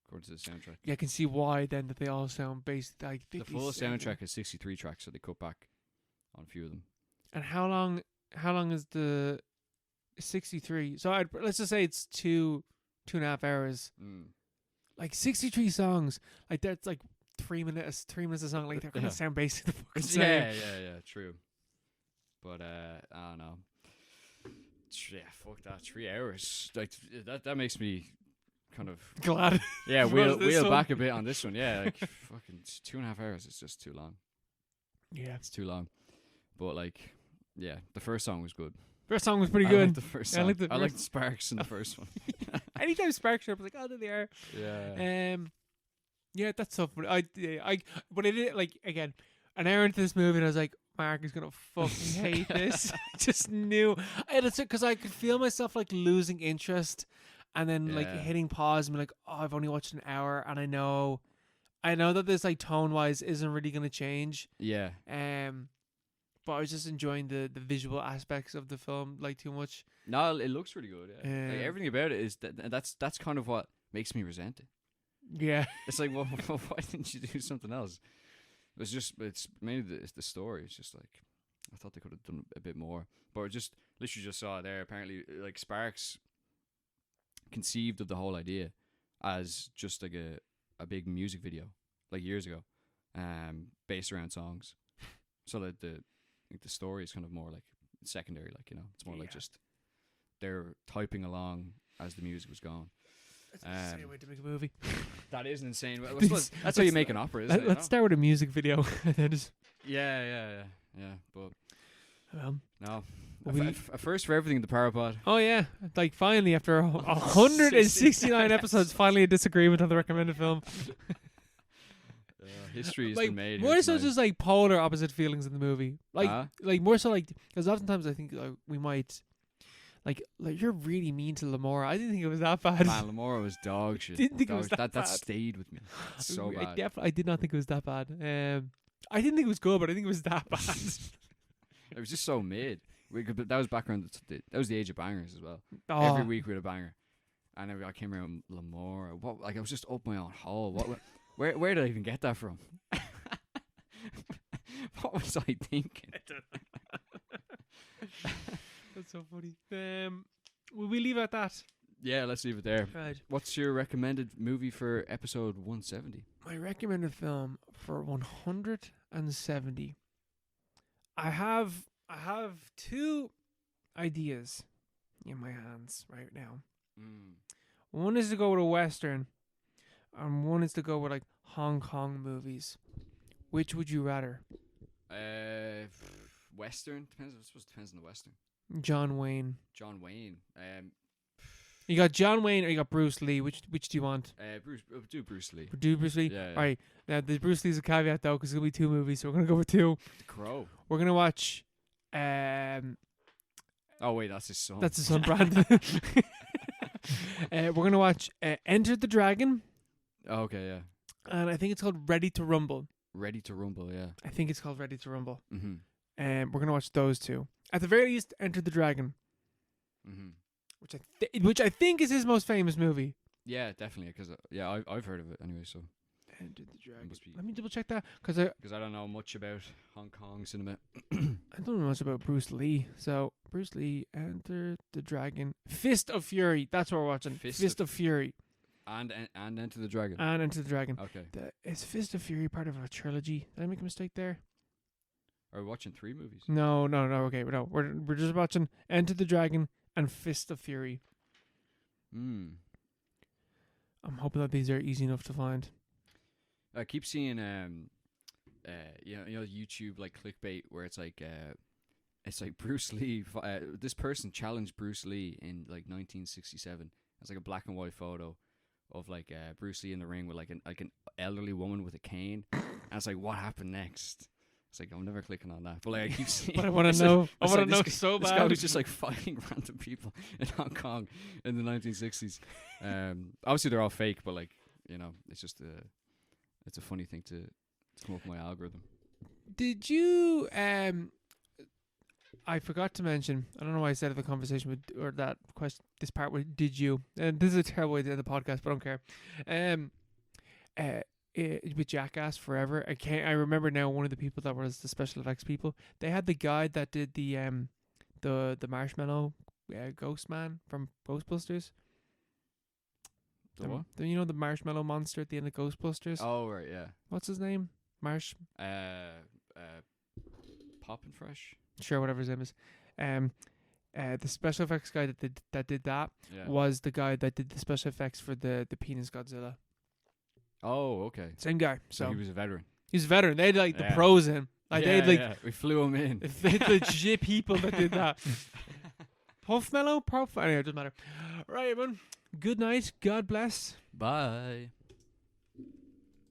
according to the soundtrack. yeah, I can see why then that they all sound based like 57. The full soundtrack is 63 tracks, so they cut back on a few of them. And how long is the 63? So let's just say it's 2.5 hours. Like 63 songs. Like that's like 3 minutes a song. Like they're gonna sound basically the fucking same. Yeah, true. But I don't know. Yeah, fuck that. 3 hours. Like that makes me kind of Glad. Yeah, Where's this wheel one? back a bit on this one. Yeah, like fucking 2.5 hours is just too long. Yeah. It's too long. But like, yeah, the first song was good. First song was pretty I good. liked the first I song. liked the I liked first- the sparks in the first one. Anytime Sparks up, I was like, oh, there they are. Yeah. Yeah, that's so funny. But I did like again an hour into this movie, and I was like, Mark is gonna fucking hate this. I just knew, and it's because I could feel myself like losing interest, and then like Yeah. hitting pause and be like, oh, I've only watched an hour, and I know that this like tone wise isn't really gonna change. Yeah. But I was just enjoying the visual aspects of the film like too much. No, it looks really good. Yeah. Like, Um, everything about it is that's kind of what makes me resent it. Yeah. It's like, well, why didn't you do something else? It's mainly the story. It's just like, I thought they could have done a bit more. But I just literally just saw it there. Apparently, like Sparks conceived of the whole idea as just like a big music video, like years ago, based around songs. So that the story is kind of more like secondary, like, it's more like just they're typing along as the music was going. That's an insane way to make a movie. That is an insane. That's how you make an opera, isn't it? Let's start with a music video. And then just, Yeah. But no, a first for everything in the Parapod. oh yeah, like finally after 169 episodes, finally a disagreement on the recommended film. History has Like been made. more here so tonight. just like polar opposite feelings in the movie. Like Huh? like more so like because oftentimes I think we might like you're really mean to Lamora. I didn't think it was that bad. Man, Lamora was dog shit. Didn't think it was Dog- that that bad. stayed with me. It's so bad. I did not think it was that bad. I didn't think it was good, but I think it was that bad. It was just so mid. But that was background. That was the age of bangers as well. Oh, Every week we had a banger, and I came around Lamora. What? Like I was just up my own hole. Where did I even get that from? What was I thinking? that's so funny. Will we leave it at that? Yeah, let's leave it there. Right. What's your recommended movie for episode 170? My recommended film for 170. I have 2 ideas in my hands right now. One is to go with a Western, and one is to go with like Hong Kong movies. Which would you rather? Western depends. I suppose it depends on the Western. John Wayne. John Wayne. You got John Wayne or you got Bruce Lee. Which do you want? Do Bruce Lee. Do Bruce Lee? Yeah. All right. Now, the Bruce Lee's a caveat though, because it'll be 2 movies, so we're gonna go with 2. The Crow. We're gonna watch. Oh wait, that's his son. That's his son, Brandon. We're gonna watch Enter the Dragon, Oh, okay, yeah. and I think it's called Ready to Rumble. Ready to Rumble, yeah. I think it's called Ready to Rumble. Mm-hmm. We're gonna watch those two. At the very least, Enter the Dragon, Mm-hmm. which I think is his most famous movie. Yeah, definitely. Because I've heard of it anyway. So Enter the Dragon. must be- Let me double check that because I because I don't know much about Hong Kong cinema. don't know much about Bruce Lee. So Bruce Lee, Enter the Dragon, Fist of Fury. That's what we're watching. Fist of Fury and Enter the Dragon. and Enter the Dragon. Okay. Is Fist of Fury part of a trilogy? Did I make a mistake there? Are we watching 3 movies? No. Okay, no. We're just watching Enter the Dragon and Fist of Fury. Hmm. I'm hoping that these are easy enough to find. I keep seeing you know YouTube like clickbait where it's like Bruce Lee. This person challenged Bruce Lee in like 1967. It's like a black and white photo of like Bruce Lee in the ring with like an elderly woman with a cane. And it's like, what happened next? It's like, I'm never clicking on that. But like, I keep seeing. But I want to know. I want to know this so This bad. guy was just like fighting random people in Hong Kong in the 1960s. Obviously they're all fake, but like, you know, it's just it's a funny thing to come up with my algorithm. Did you? I forgot to mention. I don't know why I said in the conversation with or that question. This part with did you? And this is a terrible way to end the podcast, but I don't care. With Jackass Forever, I remember now one of the people that was the special effects people. They had the guy that did the marshmallow ghost man from Ghostbusters. The what? You know the marshmallow monster at the end of Ghostbusters. Oh right, yeah. What's his name? Pop and Fresh. Sure, whatever his name is. The special effects guy that did that Yeah. was the guy that did the special effects for the Penis Godzilla. Oh, okay. Same guy. So So he was a veteran. he's a veteran. They had like the Yeah. pros in. Like they had like we flew him in. they had legit people that did that. Anyway, it doesn't matter. Right, everyone. Good night. God bless. Bye.